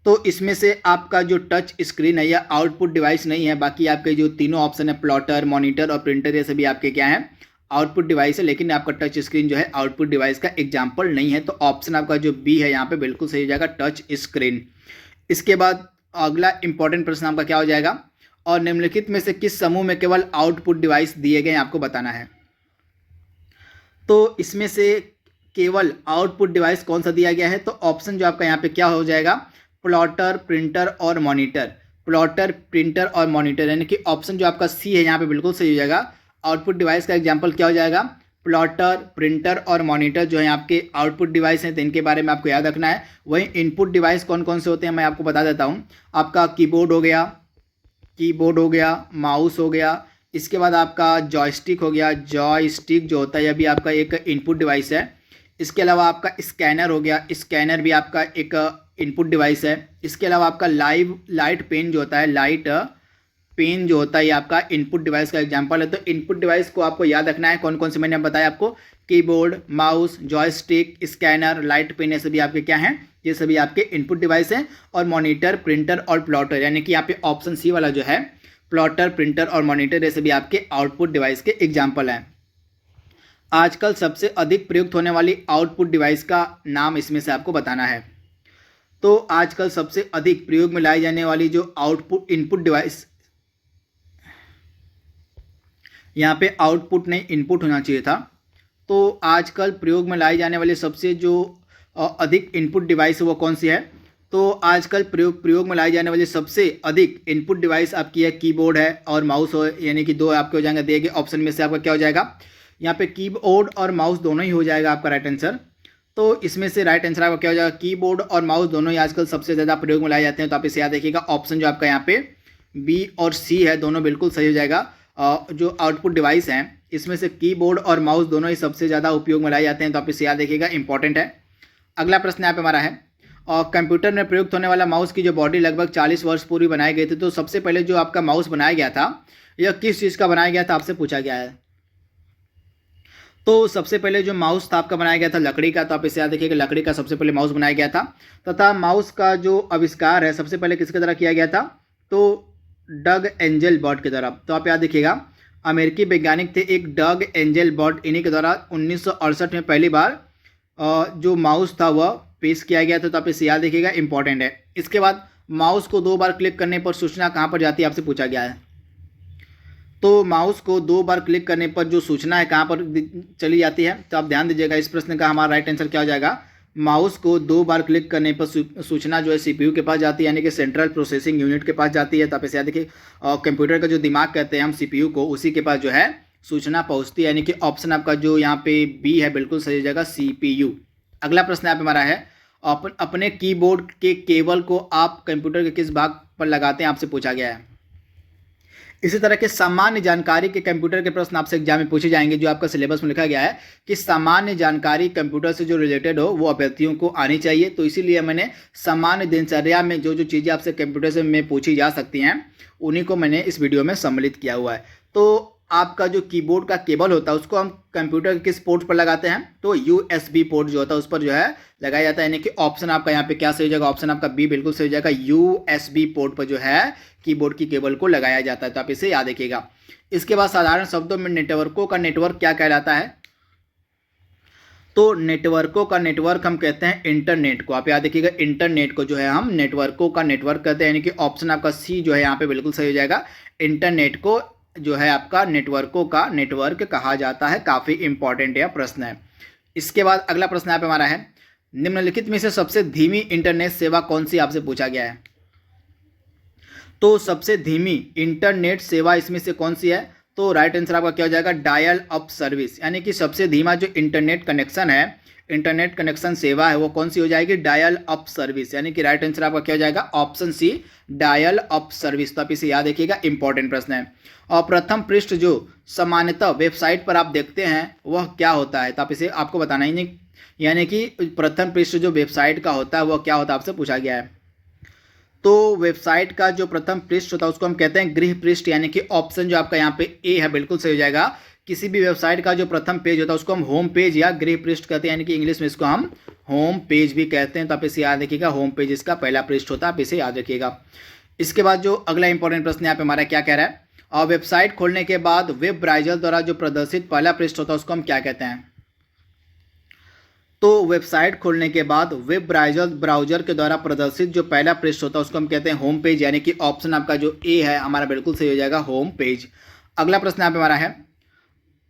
A: तो इसमें से आपका जो टच स्क्रीन है यह आउटपुट डिवाइस नहीं है। बाकी आपके जो तीनों ऑप्शन है, प्लॉटर, मॉनिटर और प्रिंटर, ये सभी आपके क्या हैं, आउटपुट डिवाइस है, लेकिन आपका टच स्क्रीन जो है आउटपुट डिवाइस का एग्जाम्पल नहीं है। तो ऑप्शन आपका जो बी है यहाँ पे बिल्कुल सही हो जाएगा, टच स्क्रीन। इसके बाद अगला इंपॉर्टेंट प्रश्न आपका क्या हो जाएगा, और निम्नलिखित में से किस समूह में केवल आउटपुट डिवाइस दिए गए आपको बताना है। तो इसमें से केवल आउटपुट डिवाइस कौन सा दिया गया है, तो ऑप्शन जो आपका यहाँ पे क्या हो जाएगा, प्लॉटर, प्रिंटर और मॉनिटर। प्लॉटर, प्रिंटर और मॉनिटर, यानी कि ऑप्शन जो आपका सी है यहाँ पे बिल्कुल सही हो जाएगा। आउटपुट डिवाइस का एग्जांपल क्या हो जाएगा, प्लॉटर, प्रिंटर और मॉनिटर जो है आपके आउटपुट डिवाइस हैं, तो इनके बारे में आपको याद रखना है। वहीं इनपुट डिवाइस कौन कौन से होते हैं मैं आपको बता देता हूँ। आपका कीबोर्ड हो गया, माउस हो गया, इसके बाद आपका जॉयस्टिक हो गया। जॉयस्टिक जो होता है यह भी आपका एक इनपुट डिवाइस है। इसके अलावा आपका स्कैनर हो गया, स्कैनर भी आपका एक इनपुट डिवाइस है। इसके अलावा आपका लाइट पेन जो होता है, लाइट पेन जो होता है ये आपका इनपुट डिवाइस का एग्जांपल है। तो इनपुट डिवाइस को आपको याद रखना है, कौन कौन से मैंने बताया आपको, keyboard, mouse, joystick, scanner, light pen, ये सभी आपके क्या हैं, ये सभी आपके इनपुट डिवाइस हैं। और मॉनिटर, प्रिंटर और प्लॉटर, यानी कि यहाँ पे ऑप्शन सी वाला जो है प्लॉटर, प्रिंटर और मॉनिटर, ये सभी आपके आउटपुट डिवाइस के एग्जाम्पल हैं। आजकल सबसे अधिक प्रयुक्त होने वाली आउटपुट डिवाइस का नाम इसमें से आपको बताना है। तो आजकल सबसे अधिक प्रयोग में लाई जाने वाली जो आउटपुट इनपुट डिवाइस, यहाँ पे आउटपुट नहीं इनपुट होना चाहिए था। तो आजकल प्रयोग में लाई जाने वाली सबसे जो अधिक इनपुट डिवाइस है वो कौन सी है, तो आजकल प्रयोग में लाई जाने वाली सबसे अधिक इनपुट डिवाइस आपकी है कीबोर्ड है और माउस हो, यानी कि दो आपके हो जाएंगे दिए गए ऑप्शन में से आपका क्या हो जाएगा, यहाँ पे कीबोर्ड और माउस दोनों ही हो जाएगा आपका राइट आंसर। तो इसमें से राइट आंसर आपका क्या हो जाएगा, कीबोर्ड और माउस दोनों ही आजकल सबसे ज़्यादा प्रयोग में लाए जाते हैं। तो आप इसे याद देखिएगा, ऑप्शन जो आपका यहाँ पे बी और सी है दोनों बिल्कुल सही हो जाएगा। जो आउटपुट डिवाइस हैं इसमें से कीबोर्ड और माउस दोनों ही सबसे ज़्यादा उपयोग में लाए जाते हैं। तो आप इसे याद देखिएगा, इंपॉर्टेंट है। अगला प्रश्न यहाँ पे हमारा है, और कंप्यूटर में प्रयुक्त होने वाला माउस की जो बॉडी लगभग 40 वर्ष पूर्व बनाई गई थी, तो सबसे पहले जो आपका माउस बनाया गया था यह किस चीज़ का बनाया गया था आपसे पूछा गया है। तो सबसे पहले जो माउस था आपका बनाया गया था लकड़ी का। तो आप इसे याद देखिएगा, लकड़ी का सबसे पहले माउस बनाया गया था। तथा माउस का जो आविष्कार है सबसे पहले किसके द्वारा किया गया था, तो डग एंजेलबर्ट के द्वारा। तो आप याद देखिएगा, अमेरिकी वैज्ञानिक थे एक डग एंजेलबर्ट, इन्हीं के द्वारा 1968 में पहली बार जो माउस था वह पेश किया गया था। तो आप इसे याद देखिएगा, इंपॉर्टेंट है। इसके बाद माउस को 2 बार क्लिक करने पर सूचना कहाँ पर जाती है आपसे पूछा गया है। तो माउस को 2 बार क्लिक करने पर जो सूचना है कहाँ पर चली जाती है, तो आप ध्यान दीजिएगा, इस प्रश्न का हमारा राइट आंसर क्या हो जाएगा, माउस को 2 बार क्लिक करने पर सूचना जो है सीपीयू के पास जाती है, यानी कि सेंट्रल प्रोसेसिंग यूनिट के पास जाती है। तो आप इसे याद देखिए, कंप्यूटर का जो दिमाग कहते हैं हम सीपीयू को, उसी के पास जो है सूचना पहुंचती है, यानी कि ऑप्शन आपका जो यहाँ पे बी है बिल्कुल सही जगह, सीपीयू। अगला प्रश्न यहाँ पे हमारा है, अपने कीबोर्ड के केबल को आप कंप्यूटर के किस भाग पर लगाते हैं आपसे पूछा गया है। इसी तरह के सामान्य जानकारी के कंप्यूटर के प्रश्न आपसे एग्जाम में पूछे जाएंगे, जो आपका सिलेबस में लिखा गया है कि सामान्य जानकारी कंप्यूटर से जो रिलेटेड हो वो अभ्यर्थियों को आनी चाहिए। तो इसीलिए मैंने सामान्य दिनचर्या में जो जो चीज़ें आपसे कंप्यूटर से में पूछी जा सकती हैं उन्हीं को मैंने इस वीडियो में सम्मिलित किया हुआ है। तो आपका जो कीबोर्ड का केबल होता है उसको हम कंप्यूटर के किस पोर्ट पर लगाते हैं, तो USB पोर्ट जो होता है उस पर जो है लगाया जाता है, यानी कि ऑप्शन आपका यहाँ पे क्या सही हो जाएगा, ऑप्शन आपका बी बिल्कुल सही हो जाएगा, USB पोर्ट पर जो है कीबोर्ड की केबल को लगाया जाता है। तो आप इसे याद रखिएगा। इसके बाद साधारण शब्दों में नेटवर्कों का नेटवर्क क्या कहलाता है, तो नेटवर्कों का नेटवर्क हम कहते हैं इंटरनेट को। आप याद रखिएगा, इंटरनेट को जो है हम नेटवर्कों का नेटवर्क कहते हैं, यानी कि ऑप्शन आपका सी जो है यहाँ पे बिल्कुल सही हो जाएगा। इंटरनेट को जो है आपका नेटवर्कों का नेटवर्क कहा जाता है। काफ़ी इंपॉर्टेंट यह प्रश्न है। इसके बाद अगला प्रश्न यहाँ पे हमारा है, निम्नलिखित में से सबसे धीमी इंटरनेट सेवा कौन सी, आपसे पूछा गया है। तो सबसे धीमी इंटरनेट सेवा इसमें से कौन सी है, तो राइट आंसर आपका क्या हो जाएगा, डायल अप सर्विस। यानी कि सबसे धीमा जो इंटरनेट कनेक्शन है, इंटरनेट कनेक्शन सेवा है, वो कौन सी हो जाएगी, डायल अप सर्विस। यानी कि राइट आंसर आपका क्या हो जाएगा, option C, dial up service. तो आप इसे याद रखिएगा, इंपॉर्टेंट प्रश्न है। और प्रथम पृष्ठ जो सामान्यतः वेबसाइट पर आप देखते हैं वह क्या होता है, तो आप इसे आपको बताना ही नहीं। यानी कि प्रथम पृष्ठ जो वेबसाइट का होता है वह क्या होता है, आपसे पूछा गया है। तो वेबसाइट का जो प्रथम पृष्ठ होता है उसको हम कहते हैं गृह पृष्ठ। यानी कि ऑप्शन जो आपका यहाँ पे ए है बिल्कुल सही हो जाएगा। किसी भी वेबसाइट का जो प्रथम पेज होता है उसको हम होम पेज या गृह पृष्ठ कहते हैं, यानी कि इंग्लिश में इसको हम होम पेज भी कहते हैं। तो आप इसे याद रखिएगा, होम पेज इसका पहला पृष्ठ होता है, आप इसे याद रखिएगा। इसके बाद जो अगला इंपॉर्टेंट प्रश्न यहाँ पे हमारा क्या कह रहा है, और वेबसाइट खोलने के बाद वेब ब्राउज़र द्वारा जो प्रदर्शित पहला पृष्ठ होता है उसको हम क्या कहते हैं। तो वेबसाइट खोलने के बाद वेब ब्राउज़र के द्वारा प्रदर्शित जो पहला पृष्ठ होता है उसको हम कहते हैं होम पेज। यानी कि ऑप्शन आपका जो ए है हमारा बिल्कुल सही हो जाएगा, होम पेज। अगला प्रश्न यहाँ पे हमारा है,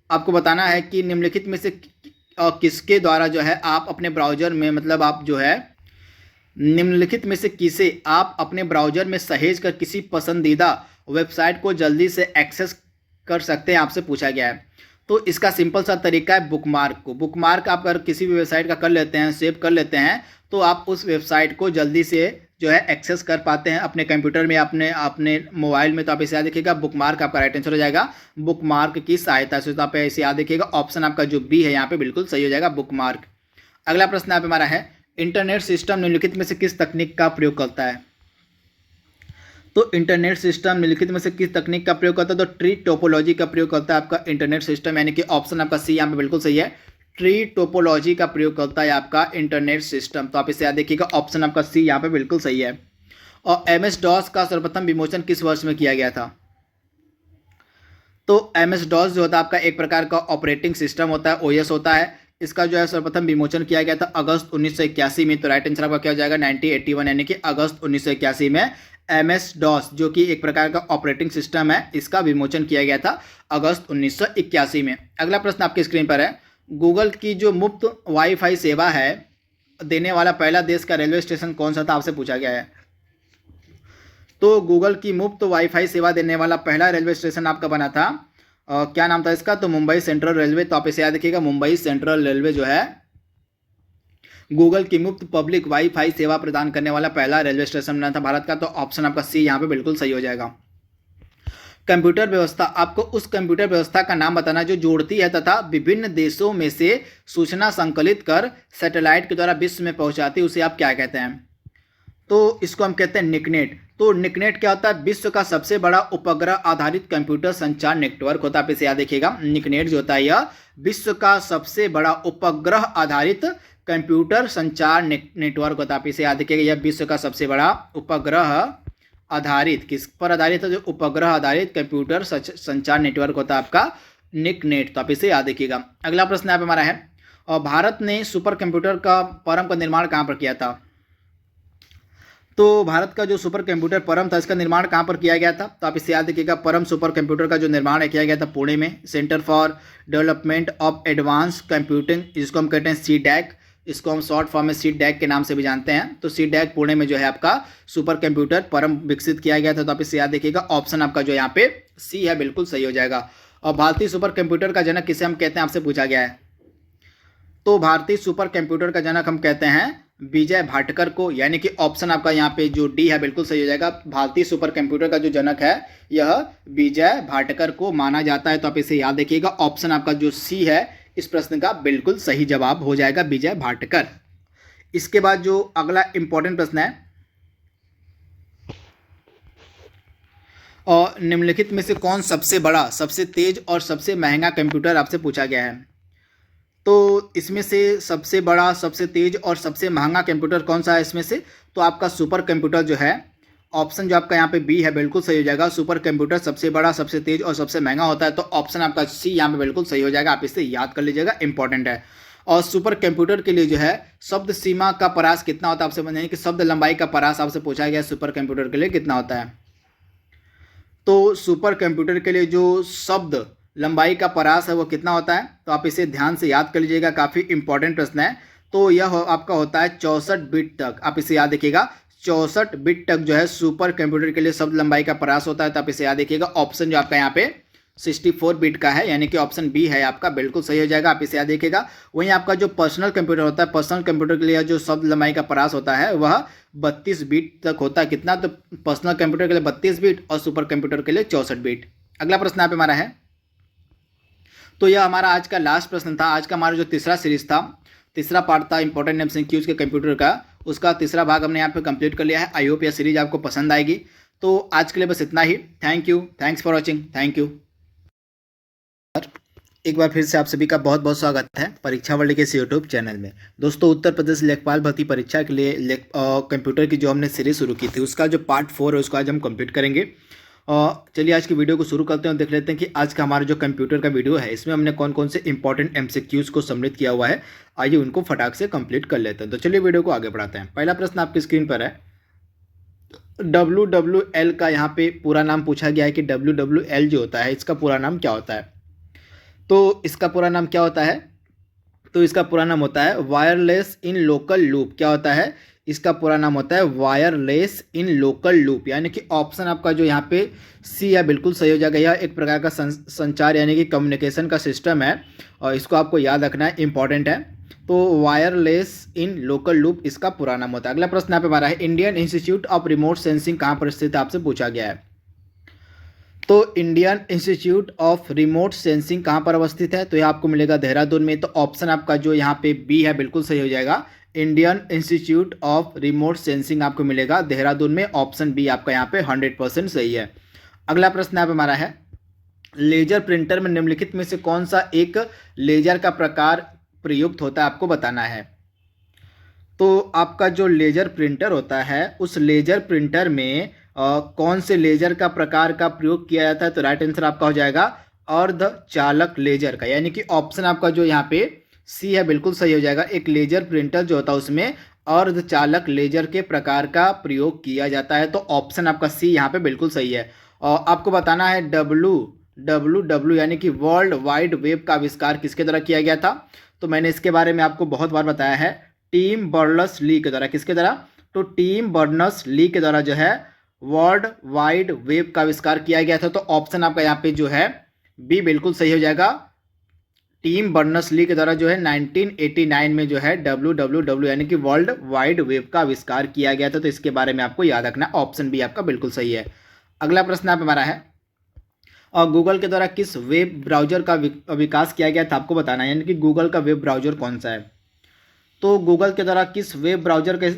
A: आपको बताना है कि निम्नलिखित में से किसके द्वारा जो है आप अपने ब्राउज़र में, मतलब आप जो है निम्नलिखित में से किसे आप अपने ब्राउज़र में सहेज कर किसी पसंदीदा वेबसाइट को जल्दी से एक्सेस कर सकते हैं, आपसे पूछा गया है। तो इसका सिंपल सा तरीका है बुकमार्क को। बुकमार्क आप अगर किसी भी वेबसाइट का कर लेते हैं, सेव कर लेते हैं, तो आप उस वेबसाइट को जल्दी से जो है एक्सेस कर पाते हैं अपने कंप्यूटर में, अपने मोबाइल में। तो आप इसे याद रखिएगा, बुकमार्क आपका राइट आंसर हो जाएगा, बुकमार्क की सहायता से। तो आप इसे याद रखिएगा, ऑप्शन आपका जो बी है यहाँ पे बिल्कुल सही हो जाएगा, बुकमार्क। अगला प्रश्न यहाँ पे हमारा है, इंटरनेट सिस्टम निम्नलिखित में से किस तकनीक का प्रयोग करता है। तो इंटरनेट सिस्टम निम्नलिखित में से किस तकनीक का प्रयोग करता है, तो ट्री टोपोलॉजी का प्रयोग करता है आपका इंटरनेट सिस्टम। यानी कि ऑप्शन आपका सी यहाँ पे बिल्कुल सही है, ट्री टोपोलॉजी का प्रयोग करता है आपका इंटरनेट सिस्टम। तो आप इसे याद देखिएगा, ऑप्शन आपका सी यहाँ पे बिल्कुल सही है। और MS-DOS का सर्वप्रथम विमोचन किस वर्ष में किया गया था। तो MS-DOS जो होता है आपका एक प्रकार का ऑपरेटिंग सिस्टम होता है, OS होता है। इसका जो है सर्वप्रथम विमोचन किया गया था अगस्त 1981 में। तो राइट आंसर आपका क्या हो जाएगा, 1981, यानी कि अगस्त 1981 में MS-DOS जो कि एक प्रकार का ऑपरेटिंग सिस्टम है, इसका विमोचन किया गया था अगस्त 1981 में। अगला प्रश्न आपकी स्क्रीन पर है, गूगल की जो मुफ्त वाईफाई सेवा है देने वाला पहला देश का रेलवे स्टेशन कौन सा था, आपसे पूछा गया है। तो गूगल की मुफ्त वाईफाई सेवा देने वाला पहला रेलवे स्टेशन आपका बना था, क्या नाम था इसका, तो मुंबई सेंट्रल रेलवे। तो आप इसे याद रखिएगा, मुंबई सेंट्रल रेलवे जो है गूगल की मुफ्त पब्लिक वाईफाई सेवा प्रदान करने वाला पहला रेलवे स्टेशन बना था भारत का। तो ऑप्शन आपका सी यहाँ पे बिल्कुल सही हो जाएगा। कंप्यूटर व्यवस्था, आपको उस कंप्यूटर व्यवस्था का नाम बताना जो जोड़ती है तथा विभिन्न देशों में से सूचना संकलित कर सैटेलाइट के द्वारा विश्व में पहुंचाती है, उसे आप क्या कहते हैं। तो इसको हम कहते हैं निकनेट। तो निकनेट क्या होता है, विश्व का सबसे बड़ा उपग्रह आधारित कंप्यूटर संचार नेटवर्क होता है। आप इसे याद रखिएगा, निकनेट जो होता है यह विश्व का सबसे बड़ा उपग्रह आधारित कंप्यूटर संचार नेटवर्क होता है। आप इसे याद रखिएगा, यह विश्व का सबसे बड़ा उपग्रह आधारित, किस पर आधारित है, जो उपग्रह आधारित कंप्यूटर संचार नेटवर्क होता है आपका निकनेट। तो आप इसे याद रखिएगा। अगला प्रश्न यहाँ पे हमारा है, और भारत ने सुपर कंप्यूटर का परम का निर्माण कहाँ पर किया था। तो भारत का जो सुपर कंप्यूटर परम था इसका निर्माण कहाँ पर किया गया था। तो आप इसे याद रखिएगा, परम सुपर कंप्यूटर का जो निर्माण है किया गया था पुणे में, centre for development of advance computing, जिसको हम कहते हैं CDAC, इसको हम शॉर्ट फॉर्म में CDAC के नाम से भी जानते हैं। तो CDAC पुणे में जो है आपका सुपर कंप्यूटर परम विकसित किया गया था। तो आप इसे याद रखिएगा, ऑप्शन आपका जो यहाँ पे सी है बिल्कुल सही हो जाएगा। और भारतीय सुपर कंप्यूटर का जनक किसे हम कहते हैं, आपसे पूछा गया है। तो भारतीय सुपर कंप्यूटर का जनक हम कहते हैं विजय भाटकर को, यानी कि ऑप्शन आपका यहाँ पे जो डी है बिल्कुल सही हो जाएगा। भारतीय सुपर कंप्यूटर का जो जनक है यह विजय भाटकर को माना जाता है। तो आप इसे याद रखिएगा, ऑप्शन आपका जो सी है इस प्रश्न का बिल्कुल सही जवाब हो जाएगा, विजय भाटकर। इसके बाद जो अगला इंपॉर्टेंट प्रश्न है, और निम्नलिखित में से कौन सबसे बड़ा, सबसे तेज और सबसे महंगा कंप्यूटर, आपसे पूछा गया है। तो इसमें से सबसे बड़ा, सबसे तेज और सबसे महंगा कंप्यूटर कौन सा है इसमें से, तो आपका सुपर कंप्यूटर जो है, ऑप्शन जो आपका यहाँ पे बी है बिल्कुल सही हो जाएगा। सुपर कंप्यूटर सबसे बड़ा, सबसे तेज और सबसे महंगा होता है। तो ऑप्शन आपका सी यहाँ पे बिल्कुल सही हो जाएगा, आप इसे याद कर लीजिएगा, इंपॉर्टेंट है। और सुपर कंप्यूटर के लिए जो है शब्द सीमा का परास कितना होता है आपसे, यानी कि शब्द लंबाई का परास आपसे पूछा गया सुपर कंप्यूटर के लिए कितना होता है। तो सुपर कंप्यूटर के लिए जो शब्द लंबाई का परास है वो कितना होता है, तो आप इसे ध्यान से याद कर लीजिएगा, काफ़ी इंपॉर्टेंट प्रश्न है। तो यह आपका होता है 64 बिट तक, आप इसे याद रखिएगा 64 बिट तक जो है सुपर कंप्यूटर के लिए शब्द लंबाई का परास होता है। तो आप इसे याद रखिएगा। ऑप्शन जो आपका यहाँ पे 64 बिट का है, यानी कि ऑप्शन बी है आपका, बिल्कुल सही हो जाएगा, आप इसे याद रखिएगा। वहीं आपका जो पर्सनल कंप्यूटर होता है, पर्सनल कंप्यूटर के लिए जो शब्द लंबाई का परास होता है वह 32 बिट तक होता है। कितना, तो पर्सनल कंप्यूटर के लिए 32 बिट और सुपर कंप्यूटर के लिए 64 बिट। अगला प्रश्न यहाँ पे हमारा है, तो यह हमारा आज का लास्ट प्रश्न था। आज का हमारा जो तीसरा सीरीज था, तीसरा पार्ट था इंपॉर्टेंट एमसीक्यूज के कंप्यूटर का, उसका तीसरा भाग हमने यहाँ पे कंप्लीट कर लिया है। आई होप यह सीरीज आपको पसंद आएगी। तो आज के लिए बस इतना ही। Thank you, thanks for watching, thank you. एक बार फिर से आप सभी का बहुत बहुत स्वागत है परीक्षा वर्ल्ड के इस यूट्यूब चैनल में। दोस्तों, उत्तर प्रदेश लेखपाल भर्ती परीक्षा के लिए कंप्यूटर की जो हमने सीरीज शुरू की थी उसका जो पार्ट 4 है उसको आज हम कंप्लीट करेंगे। चलिए आज की वीडियो को शुरू करते हैं और देख लेते हैं कि आज का हमारा जो कंप्यूटर का वीडियो है इसमें हमने कौन कौन से इंपॉर्टेंट एमसीक्यूज को सम्मिलित किया हुआ है। आइए उनको फटाक से कंप्लीट कर लेते हैं। तो चलिए वीडियो को आगे बढ़ाते हैं। पहला प्रश्न आपकी स्क्रीन पर है, WWL का यहाँ पे पूरा नाम पूछा गया है कि WWL जो होता है इसका पूरा नाम क्या होता है। तो इसका पूरा नाम क्या होता है, तो इसका पूरा नाम होता है वायरलेस इन लोकल लूप। क्या होता है, इसका पूरा नाम होता है वायरलेस इन लोकल लूप, यानी कि ऑप्शन आपका जो यहाँ पे सी है बिल्कुल सही हो जाएगा। यह एक प्रकार का संचार यानी कि कम्युनिकेशन का सिस्टम है और इसको आपको याद रखना है, इंपॉर्टेंट है। तो वायरलेस इन लोकल लूप इसका पूरा नाम होता है। अगला प्रश्न यहाँ पे हमारा है, Indian institute of remote sensing कहाँ पर स्थित है, आपसे पूछा गया है। तो Indian institute of remote sensing कहाँ पर अवस्थित है, तो यह आपको मिलेगा देहरादून में। तो ऑप्शन आपका जो यहाँ पे बी है बिल्कुल सही हो जाएगा। Indian institute of remote sensing आपको मिलेगा देहरादून में। ऑप्शन बी आपका यहाँ पे 100% सही है। अगला प्रश्न यहाँ पे हमारा है, लेजर प्रिंटर में निम्नलिखित में से कौन सा एक लेजर का प्रकार प्रयुक्त होता है, आपको बताना है। तो आपका जो लेजर प्रिंटर होता है उस लेजर प्रिंटर में कौन से लेजर का प्रकार का प्रयोग किया जाता है, तो राइट आंसर आपका हो जाएगा अर्धचालक लेजर का, यानी कि ऑप्शन आपका जो यहाँ पे सी है बिल्कुल सही हो जाएगा। एक लेजर प्रिंटर जो होता है उसमें अर्धचालक लेजर के प्रकार का प्रयोग किया जाता है। तो ऑप्शन आपका सी यहाँ पे बिल्कुल सही है। और आपको बताना है WWW यानी कि वर्ल्ड वाइड वेब का आविष्कार किसके द्वारा किया गया था, तो मैंने इसके बारे में आपको बहुत बार बताया है, टिम बर्नर्स ली के द्वारा। किसके द्वारा, तो टिम बर्नर्स ली के द्वारा जो है वर्ल्ड वाइड वेब का आविष्कार किया गया था। तो ऑप्शन आपका यहाँ पे जो है बी बिल्कुल सही हो जाएगा। टिम बर्नर्स ली के द्वारा जो है 1989 में जो है WWW यानी कि वर्ल्ड वाइड वेब का आविष्कार किया गया था। तो इसके बारे में आपको याद रखना, ऑप्शन बी आपका बिल्कुल सही है। अगला प्रश्न आप हमारा है, और गूगल के द्वारा किस वेब ब्राउजर का विकास किया गया था, आपको बताना है, यानी कि गूगल का वेब ब्राउजर कौन सा है। तो गूगल के द्वारा किस वेब ब्राउजर के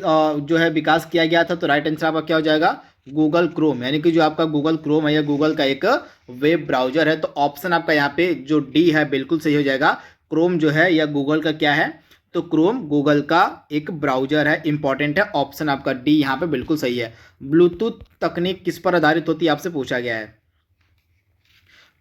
A: जो है विकास किया गया था, तो राइट आंसर आपका क्या हो जाएगा गूगल क्रोम, यानी कि जो आपका गूगल क्रोम है यह गूगल का एक वेब ब्राउजर है। तो ऑप्शन आपका यहाँ पे जो डी है बिल्कुल सही हो जाएगा। क्रोम जो है यह गूगल का क्या है, तो क्रोम गूगल का एक ब्राउजर है, इंपॉर्टेंट है। ऑप्शन आपका डी यहाँ पे बिल्कुल सही है। ब्लूटूथ तकनीक किस पर आधारित होती है, आपसे पूछा गया है।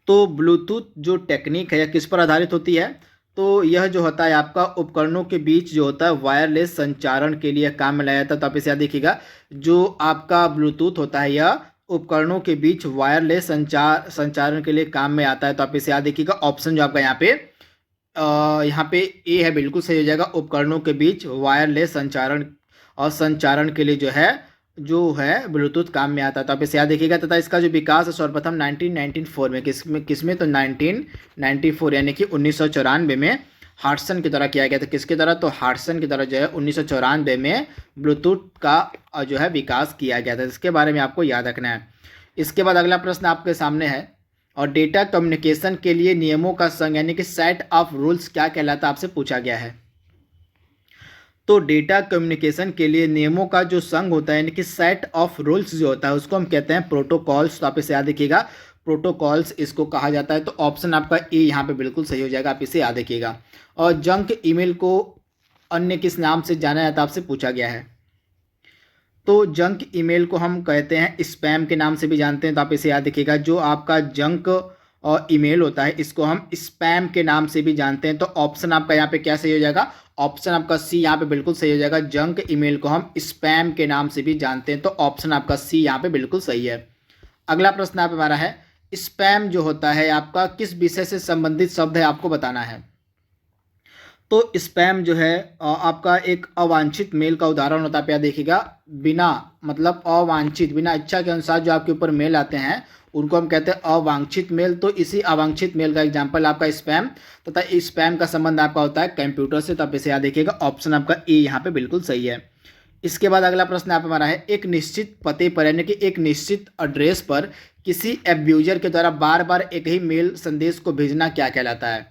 A: तो ब्लूटूथ जो टेक्निक है यह किस पर आधारित होती है, तो यह जो होता है आपका उपकरणों के बीच जो होता है वायरलेस संचारण के लिए काम में लाया जाता है। तो आप इसे याद देखिएगा, जो आपका ब्लूटूथ होता है यह उपकरणों के बीच वायरलेस संचारण के लिए काम में आता है। तो आप इसे याद देखिएगा। ऑप्शन जो आपका यहाँ पे ए है बिल्कुल सही हो जाएगा। उपकरणों के बीच वायरलेस संचारण के लिए जो है ब्लूटूथ काम में आता है। तो आप इसे याद देखिएगा। तथा इसका जो विकास है सर्वप्रथम 1994 में किसमें तो 1994 यानी कि 1994 में हार्टसन के द्वारा किया गया था। किसके द्वारा, तो हार्टसन के द्वारा जो है 1994 में ब्लूटूथ का जो है विकास किया गया था। इसके बारे में आपको याद रखना है। इसके बाद अगला प्रश्न आपके सामने है, और डेटा कम्युनिकेशन के लिए नियमों का संघ यानी कि सेट ऑफ रूल्स क्या कहलाता है, आपसे पूछा गया है। तो डेटा कम्युनिकेशन के लिए नियमों का जो संघ होता है यानी कि सेट ऑफ रूल्स जो होता है उसको हम कहते हैं प्रोटोकॉल्स। तो आप इसे याद रखिएगा, प्रोटोकॉल्स इसको कहा जाता है। तो ऑप्शन आपका ए यहाँ पे बिल्कुल सही हो जाएगा, आप इसे याद रखिएगा। और जंक ईमेल को अन्य किस नाम से जाना जाता है, आपसे पूछा गया है। तो जंक ईमेल को हम कहते हैं स्पैम के नाम से भी जानते हैं। तो आप इसे याद रखिएगा, जो आपका जंक और ईमेल होता है, इसको हम स्पैम के नाम से भी जानते हैं। तो ऑप्शन आपका यहाँ पे क्या सही हो जाएगा? ऑप्शन आपका सी यहाँ पे बिल्कुल सही हो जाएगा। जंक ईमेल को हम स्पैम के नाम से भी जानते हैं, तो ऑप्शन आपका सी यहाँ पे बिल्कुल सही है। अगला प्रश्न आप हमारा है, स्पैम जो होता है आपका किस विषय से संबंधित शब्द है, आपको बताना है। तो स्पैम जो है आपका एक अवांछित मेल का उदाहरण होता है। आप यहाँ देखिएगा, बिना मतलब अवांछित, बिना इच्छा के अनुसार जो आपके ऊपर मेल आते हैं उनको हम कहते हैं अवांछित मेल। तो इसी अवांछित मेल का एग्जांपल आपका स्पैम, तथा स्पैम का संबंध आपका होता है कंप्यूटर से। तो आप इसे याद देखिएगा, ऑप्शन आपका ए यहाँ पे बिल्कुल सही है। इसके बाद अगला प्रश्न आप हमारा है, एक निश्चित पते पर यानी कि एक निश्चित एड्रेस पर किसी एब्यूजर के द्वारा बार बार एक ही मेल संदेश को भेजना क्या कहलाता है।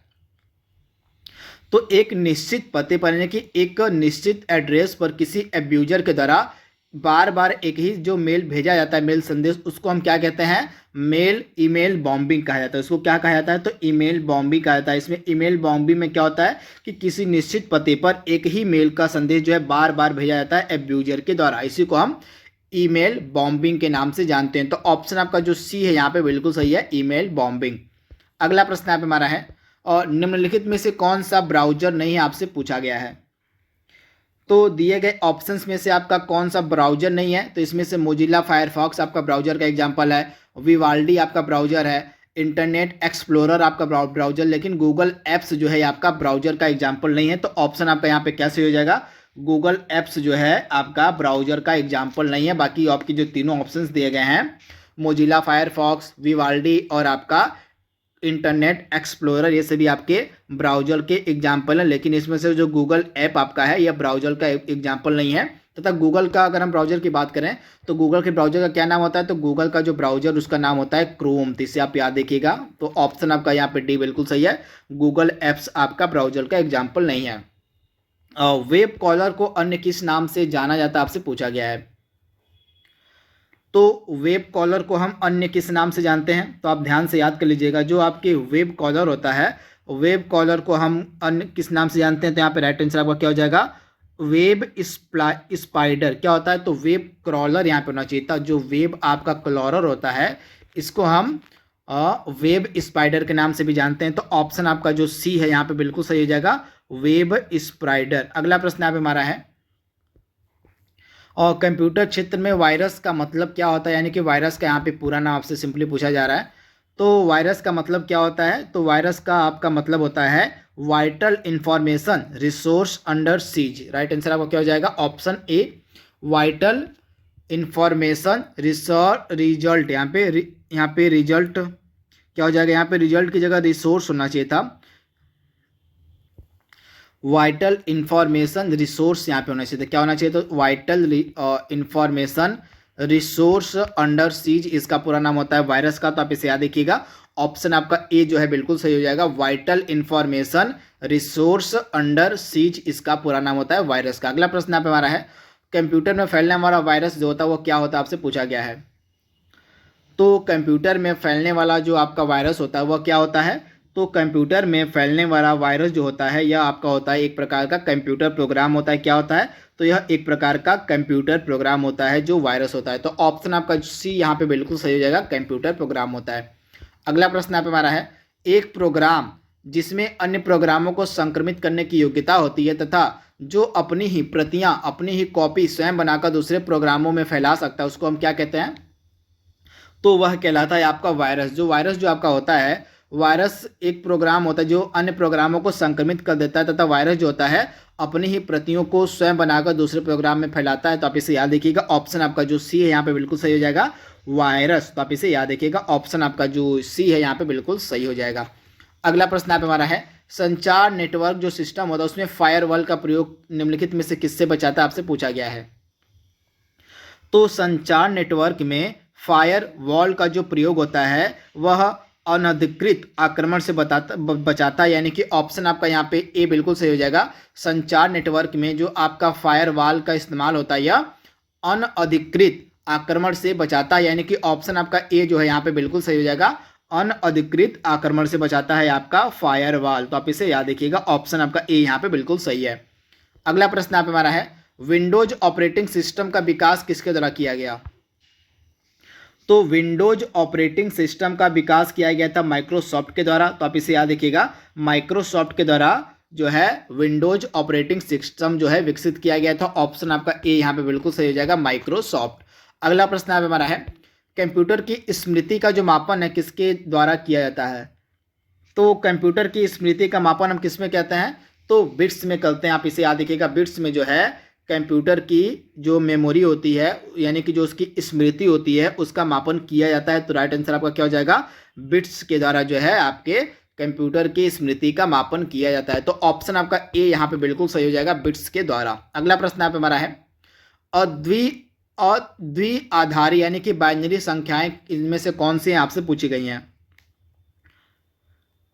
A: तो एक निश्चित पते पर यानी कि एक निश्चित एड्रेस पर किसी एब्यूजर के द्वारा बार बार एक ही जो मेल भेजा जाता है, मेल संदेश, उसको हम क्या कहते हैं? मेल ईमेल बॉम्बिंग कहा जाता है। उसको क्या कहा जाता है? तो ईमेल बॉम्बिंग कहा जाता है। इसमें ईमेल बॉम्बिंग में क्या होता है कि किसी निश्चित पते पर एक ही मेल का संदेश जो है बार बार भेजा जाता है एब्यूजर के द्वारा, इसी को हम ईमेल बॉम्बिंग के नाम से जानते हैं। तो ऑप्शन आपका जो सी है यहाँ पे बिल्कुल सही है, ईमेल बॉम्बिंग। अगला प्रश्न यहाँ पे हमारा है, और निम्नलिखित में से कौन सा ब्राउजर नहीं आपसे पूछा गया है। तो दिए गए ऑप्शंस में से आपका कौन सा ब्राउजर नहीं है। तो इसमें से मोजिला फायरफॉक्स आपका ब्राउजर का एग्जांपल है, विवाल्डी आपका ब्राउजर है, इंटरनेट एक्सप्लोरर आपका ब्राउजर, लेकिन गूगल एप्स जो है आपका ब्राउजर का एग्जाम्पल नहीं है। तो ऑप्शन आपका यहाँ पे कैसे हो जाएगा? गूगल एप्स जो है आपका ब्राउजर का एग्जाम्पल नहीं है। बाकी आपकी जो तीनों ऑप्शंस दिए गए हैं, मोजिला फायरफॉक्स, विवाल्डी और आपका इंटरनेट एक्सप्लोरर, ये सभी आपके ब्राउजर के एग्जाम्पल हैं। लेकिन इसमें से जो गूगल ऐप आपका है यह ब्राउजर का एग्जाम्पल नहीं है। तथा गूगल का अगर हम ब्राउजर की बात करें तो गूगल के ब्राउजर का क्या नाम होता है? तो गूगल का जो ब्राउजर उसका नाम होता है क्रोम। तो इसे आप याद देखिएगा। तो ऑप्शन आपका यहाँ पे डी बिल्कुल सही है, गूगल एप्स आपका ब्राउजर का एग्जाम्पल नहीं है। वेब कॉलर को अन्य किस नाम से जाना जाता है, आपसे पूछा गया है। तो वेब कॉलर को हम अन्य किस नाम से जानते हैं? तो आप ध्यान से याद कर लीजिएगा, जो आपके वेब कॉलर होता है, वेब कॉलर को हम अन्य किस नाम से जानते हैं। तो यहाँ पे राइट आंसर आपका क्या हो जाएगा? Web spider. क्या होता है? तो वेब क्रॉलर यहाँ पे होना चाहिए था। जो वेब आपका क्लॉरर होता है इसको हम वेब स्पाइडर के नाम से भी जानते हैं। तो ऑप्शन आपका जो सी है यहाँ पे बिल्कुल सही हो जाएगा, वेब स्पाइडर। अगला प्रश्न यहाँ पे हमारा है, और कंप्यूटर क्षेत्र में वायरस का मतलब क्या होता है, यानी कि वायरस का यहाँ पे पूरा नाम आपसे सिंपली पूछा जा रहा है। तो वायरस का मतलब क्या होता है? तो वायरस का आपका मतलब होता है vital information resource under seize. Right answer आपका क्या हो जाएगा? Option A, vital information result. यहाँ पे रिजल्ट क्या हो जाएगा? यहाँ पे रिजल्ट की जगह रिसोर्स होना चाहिए था, वाइटल इंफॉर्मेशन रिसोर्स यहाँ पे होना चाहिए था। क्या होना चाहिए? तो vital information resource under seize, इसका पूरा नाम होता है वायरस का। तो आप इसे याद रखिएगा, ऑप्शन आपका ए जो है बिल्कुल सही हो जाएगा, vital information resource under seize, इसका पूरा नाम होता है वायरस का। अगला प्रश्न यहाँ पे हमारा है, कंप्यूटर में फैलने वाला वायरस जो होता है वो क्या होता है, आपसे पूछा गया है। तो कंप्यूटर में फैलने वाला जो आपका वायरस होता है वह क्या होता है? तो कंप्यूटर में फैलने वाला वायरस जो होता है यह आपका होता है एक प्रकार का कंप्यूटर प्रोग्राम होता है। क्या होता है? तो यह एक प्रकार का कंप्यूटर प्रोग्राम होता है जो वायरस होता है। तो ऑप्शन आपका सी यहाँ पे बिल्कुल सही हो जाएगा, कंप्यूटर प्रोग्राम होता है। अगला प्रश्न यहाँ पे हमारा है, एक प्रोग्राम जिसमें अन्य प्रोग्रामों को संक्रमित करने की योग्यता होती है तथा जो अपनी ही प्रतियां, अपनी ही कॉपी स्वयं बनाकर दूसरे प्रोग्रामों में फैला सकता है, उसको हम क्या कहते हैं? तो वह कहलाता है आपका वायरस। जो वायरस जो आपका होता है, वायरस एक प्रोग्राम होता है जो अन्य प्रोग्रामों को संक्रमित कर देता है तथा वायरस जो होता है अपनी ही प्रतियों को स्वयं बनाकर दूसरे प्रोग्राम में फैलाता है। तो आप इसे याद रखिएगा, ऑप्शन आपका जो सी है यहाँ पे बिल्कुल सही हो जाएगा, वायरस। तो आप इसे याद रखिएगा, ऑप्शन आपका जो सी है यहाँ पे बिल्कुल सही हो जाएगा। अगला प्रश्न यहाँ पे हमारा है, संचार नेटवर्क जो सिस्टम होता है उसमें फायरवॉल का प्रयोग निम्नलिखित में से किससे बचाता है, आपसे पूछा गया है। तो संचार नेटवर्क में फायरवॉल का जो प्रयोग होता है वह अनधिकृत आक्रमण से बचाता है, यानी कि ऑप्शन आपका यहाँ पे ए बिल्कुल सही हो जाएगा। संचार नेटवर्क में जो आपका फायरवॉल का इस्तेमाल होता है यह अनधिकृत आक्रमण से बचाता है, यानी कि ऑप्शन आपका ए जो है यहाँ पे बिल्कुल सही हो जाएगा, अनधिकृत आक्रमण से बचाता है आपका फायरवॉल। तो आप इसे याद रखिएगा, ऑप्शन आपका ए यहाँ पे बिल्कुल सही है। अगला प्रश्न यहाँ पे हमारा है, विंडोज ऑपरेटिंग सिस्टम का विकास किसके द्वारा किया गया। तो विंडोज ऑपरेटिंग सिस्टम का विकास किया गया था माइक्रोसॉफ्ट के द्वारा, तो आप इसे याद रखिएगा, माइक्रोसॉफ्ट के द्वारा जो है विंडोज ऑपरेटिंग सिस्टम जो है विकसित किया गया था। ऑप्शन आपका ए यहाँ पे बिल्कुल सही हो जाएगा, माइक्रोसॉफ्ट। अगला प्रश्न यहाँ पे हमारा है, कंप्यूटर की स्मृति का जो मापन है किसके द्वारा किया जाता है? तो कंप्यूटर की स्मृति का मापन हम किस में कहते हैं? तो बिट्स में करते हैं। आप इसे याद रखिएगा, बिट्स में जो है कंप्यूटर की जो मेमोरी होती है यानी कि जो उसकी स्मृति होती है उसका मापन किया जाता है। तो राइट आंसर आपका क्या हो जाएगा? बिट्स के द्वारा जो है आपके कंप्यूटर की स्मृति का मापन किया जाता है। तो ऑप्शन आपका ए यहाँ पे बिल्कुल सही हो जाएगा, बिट्स के द्वारा। अगला प्रश्न यहाँ पे हमारा है, द्विआधारी यानी कि बाइनरी संख्याएं इनमें से कौन सी आपसे पूछी गई हैं?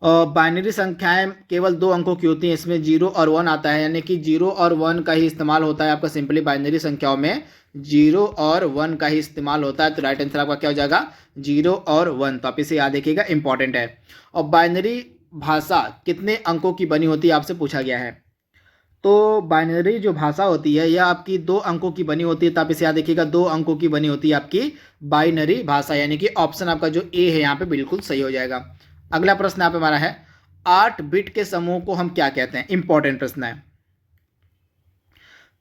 A: बाइनरी संख्याएं केवल 2 अंकों की होती हैं, इसमें 0 और 1 आता है, यानी कि 0 और 1 का ही इस्तेमाल होता है आपका। सिंपली बाइनरी संख्याओं में 0 और 1 का ही इस्तेमाल होता है। तो राइट आंसर आपका क्या हो जाएगा? 0 और 1। तो आप इसे याद रखिएगा, इंपॉर्टेंट है। और बाइनरी भाषा कितने अंकों की बनी होती है आपसे पूछा गया है। तो बाइनरी जो भाषा होती है यह आपकी 2 अंकों की बनी होती है। तो आप इसे याद रखिएगा, 2 अंकों की बनी होती है आपकी बाइनरी भाषा, यानी कि ऑप्शन आपका जो ए है यहाँ पे बिल्कुल सही हो जाएगा। अगला प्रश्न यहाँ पे हमारा है, 8 बिट के समूह को हम क्या कहते हैं? इंपॉर्टेंट प्रश्न है।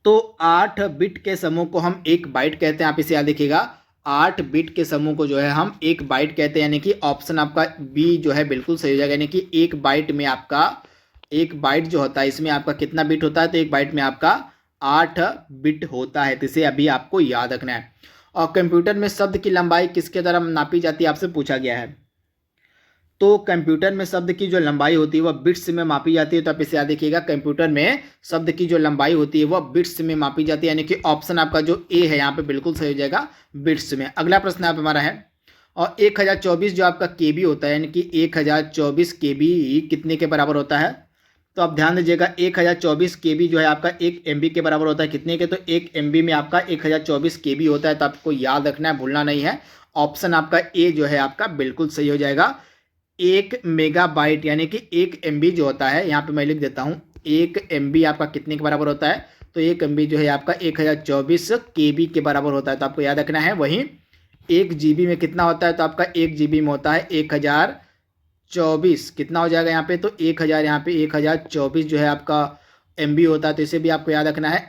A: तो 8 बिट के समूह को हम 1 बाइट कहते हैं। आप इसे याद रखिएगा, 8 बिट के समूह को जो है हम 1 बाइट कहते हैं, यानी कि ऑप्शन आपका बी जो है बिल्कुल सही हो जाएगा। यानी कि 1 बाइट में आपका 1 बाइट जो होता है इसमें आपका कितना बिट होता है? तो 1 बाइट में आपका 8 बिट होता है। तो इसे अभी आपको याद रखना है। और कंप्यूटर में शब्द की लंबाई किसके द्वारा नापी जाती है आपसे पूछा गया है। तो कंप्यूटर में शब्द की जो लंबाई होती है वह बिट्स में मापी जाती है। तो आप इसे याद रखिएगा, कंप्यूटर में शब्द की जो लंबाई होती है वह बिट्स में मापी जाती है, यानी कि ऑप्शन आपका जो ए है यहाँ पे बिल्कुल सही हो जाएगा, बिट्स में। अगला प्रश्न यहाँ पे हमारा है, और 1024 जो आपका केबी होता है, यानी कि 1024 केबी कितने के बराबर होता है? तो आप ध्यान दीजिएगा, 1024 केबी जो है आपका 1 MB के बराबर होता है। कितने के? तो 1 MB में आपका 1024 केबी होता है। तो आपको याद रखना है, भूलना नहीं है। ऑप्शन आपका ए जो है आपका बिल्कुल सही हो जाएगा। 1 मेगाबाइट यानी कि 1 MB जो होता है, यहाँ पे मैं लिख देता हूँ, 1 MB आपका कितने के बराबर होता है? तो 1 MB जो है आपका 1024 KB के बराबर होता है। तो आपको याद रखना है। वहीं 1 GB में कितना होता है? तो आपका 1 GB में होता है 1024। कितना हो जाएगा यहाँ पे? तो 1000, यहाँ पे 1024 जो है आपका MB होता है। तो इसे भी आपको याद रखना है।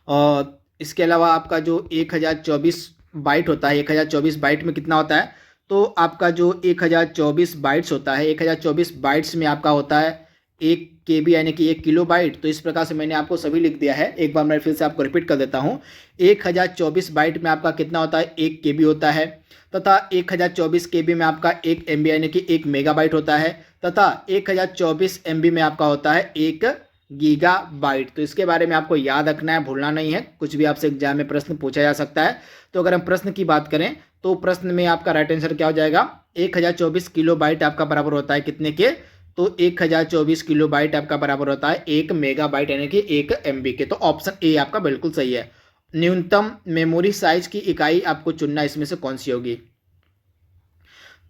A: और इसके अलावा आपका जो 1024 बाइट होता है, 1024 बाइट में कितना होता है? तो आपका जो 1024 बाइट्स होता है, 1024 बाइट्स में आपका होता है 1 KB यानी कि 1 किलोबाइट। तो इस प्रकार से मैंने आपको सभी लिख दिया है। एक बार मैं फिर से आपको रिपीट कर देता हूँ। 1024 बाइट में आपका कितना होता है? 1 KB होता है, तथा 1024 KB में आपका 1 MB यानी कि 1 मेगाबाइट होता है, तथा 1024 MB में आपका होता है 1 गीगाबाइट। तो इसके बारे में आपको याद रखना है, भूलना नहीं है। कुछ भी आपसे एग्जाम में प्रश्न पूछा जा सकता है। तो अगर हम प्रश्न की बात करें तो प्रश्न में आपका राइट आंसर क्या हो जाएगा? 1024 किलोबाइट आपका बराबर होता है कितने के? तो 1024 किलोबाइट आपका बराबर होता है 1 मेगाबाइट यानी कि 1 MB के। तो ऑप्शन ए आपका बिल्कुल सही है। न्यूनतम मेमोरी साइज की इकाई आपको चुनना, इसमें से कौन सी होगी?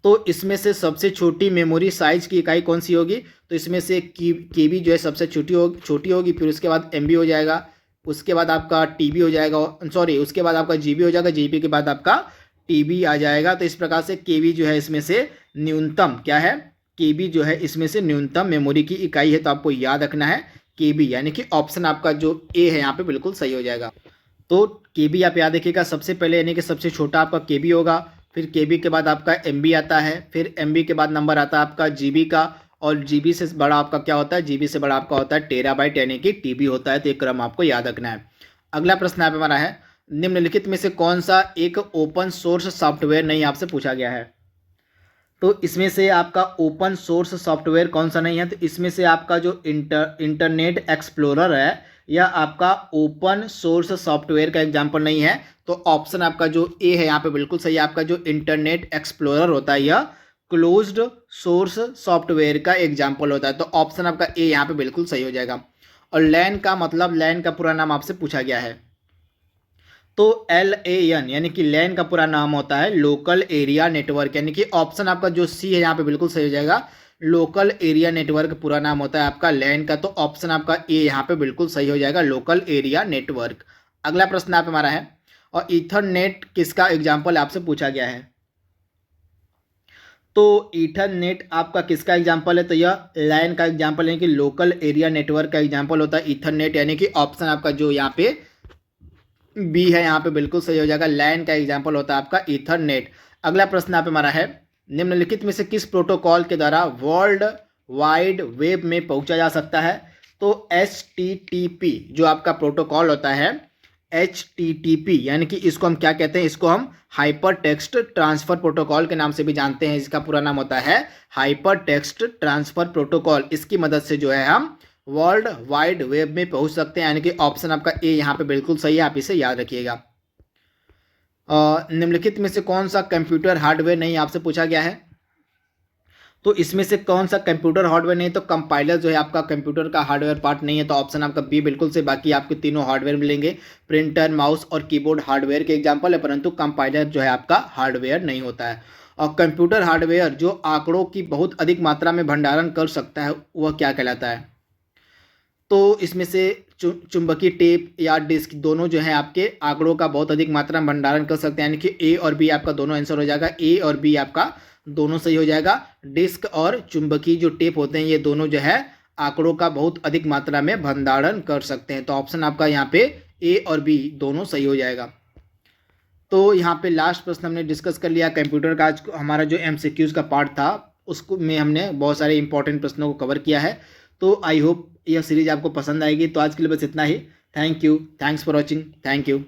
A: तो इसमें से सबसे छोटी मेमोरी साइज की इकाई कौन सी होगी? तो इसमें से केबी जो है सबसे छोटी होगी, फिर उसके बाद MB हो जाएगा, उसके बाद आपका TB हो जाएगा, सॉरी उसके बाद आपका GB हो जाएगा, GB के बाद आपका TB आ जाएगा। तो इस प्रकार से केबी जो है इसमें से न्यूनतम क्या है? केबी जो है इसमें से न्यूनतम मेमोरी की इकाई है। तो आपको याद रखना है केबी, यानी कि ऑप्शन आपका जो ए है यहाँ पे बिल्कुल सही हो जाएगा। तो केबी आप याद रखिएगा, सबसे पहले यानी कि सबसे छोटा आपका केबी होगा, फिर केबी के बाद आपका MB आता है, फिर MB के बाद नंबर आता है आपका GB का, और GB से बड़ा आपका क्या होता है? GB से बड़ा आपका होता है टेराबाइट यानी कि TB होता है। तो एक क्रम आपको याद रखना है। अगला प्रश्न यहाँ पे हमारा है, निम्नलिखित में से कौन सा एक ओपन सोर्स सॉफ्टवेयर नहीं आपसे पूछा गया है? तो इसमें से आपका ओपन सोर्स सॉफ्टवेयर कौन सा नहीं है? तो इसमें से आपका जो इंटरनेट एक्सप्लोरर है यह आपका ओपन सोर्स सॉफ्टवेयर का एग्जाम्पल नहीं है। तो ऑप्शन आपका जो ए है यहाँ पे बिल्कुल सही है। आपका जो इंटरनेट एक्सप्लोरर होता है यह क्लोज्ड सोर्स सॉफ्टवेयर का एग्जाम्पल होता है। तो ऑप्शन आपका ए यहाँ पे बिल्कुल सही हो जाएगा। और लैन का मतलब, लैन का पूरा नाम आपसे पूछा गया है। तो LAN यानी कि लैन का पूरा नाम होता है लोकल एरिया नेटवर्क, यानी कि ऑप्शन आपका जो सी है यहाँ पे बिल्कुल सही हो जाएगा। लोकल एरिया नेटवर्क पूरा नाम होता है आपका लैन का। तो ऑप्शन आपका ए यहाँ पे बिल्कुल सही हो जाएगा, लोकल एरिया नेटवर्क। अगला प्रश्न आप हमारा है, और ईथरनेट किसका एग्जाम्पल आपसे पूछा गया है? तो ईथरनेट आपका किसका एग्जाम्पल है? तो यह लैन का एग्जाम्पल है कि लोकल एरिया नेटवर्क का एग्जाम्पल होता है ईथरनेट, यानी कि ऑप्शन आपका जो यहाँ पे बी है यहाँ पे बिल्कुल सही हो जाएगा। लैन का एग्जाम्पल होता है आपका ईथरनेट। अगला प्रश्न यहाँ पे हमारा है, निम्नलिखित में से किस प्रोटोकॉल के द्वारा वर्ल्ड वाइड वेब में पहुंचा जा सकता है? तो HTTP जो आपका प्रोटोकॉल होता है, HTTP यानी कि इसको हम क्या कहते हैं? इसको हम हाइपर टेक्स्ट ट्रांसफर प्रोटोकॉल के नाम से भी जानते हैं। इसका पूरा नाम होता है हाइपर टेक्स्ट ट्रांसफर प्रोटोकॉल। इसकी मदद से जो है हम वर्ल्ड वाइड वेब में पहुंच सकते हैं, यानी कि ऑप्शन आपका ए यहाँ पे बिल्कुल सही है, आप इसे याद रखिएगा। निम्नलिखित में से कौन सा कंप्यूटर हार्डवेयर नहीं आपसे पूछा गया है? तो इसमें से कौन सा कंप्यूटर हार्डवेयर नहीं? तो कंपाइलर जो है आपका कंप्यूटर का हार्डवेयर पार्ट नहीं है, तो ऑप्शन आपका बी बिल्कुल से। बाकी आपके तीनों हार्डवेयर मिलेंगे, प्रिंटर, माउस और कीबोर्ड हार्डवेयर के एग्जाम्पल है, परंतु कंपाइलर जो है आपका हार्डवेयर नहीं होता है। और कंप्यूटर हार्डवेयर जो आंकड़ों की बहुत अधिक मात्रा में भंडारण कर सकता है वह क्या कहलाता है? तो इसमें से चुंबकीय टेप या डिस्क दोनों जो है आपके आंकड़ों का बहुत अधिक मात्रा में भंडारण कर सकते हैं, यानी कि ए और बी आपका दोनों आंसर हो जाएगा। ए और बी आपका दोनों सही हो जाएगा। डिस्क और चुंबकीय जो टेप होते हैं ये दोनों जो है आंकड़ों का बहुत अधिक मात्रा में भंडारण कर सकते हैं, तो ऑप्शन आपका यहाँ पे ए और बी दोनों सही हो जाएगा। तो यहाँ पे लास्ट प्रश्न हमने डिस्कस कर लिया कंप्यूटर का। आज हमारा जो MCQs का पार्ट था उसको में हमने बहुत सारे इंपॉर्टेंट प्रश्नों को कवर किया है। तो आई होप यह सीरीज आपको पसंद आएगी। तो आज के लिए बस इतना ही। Thank you, thanks for watching, thank you.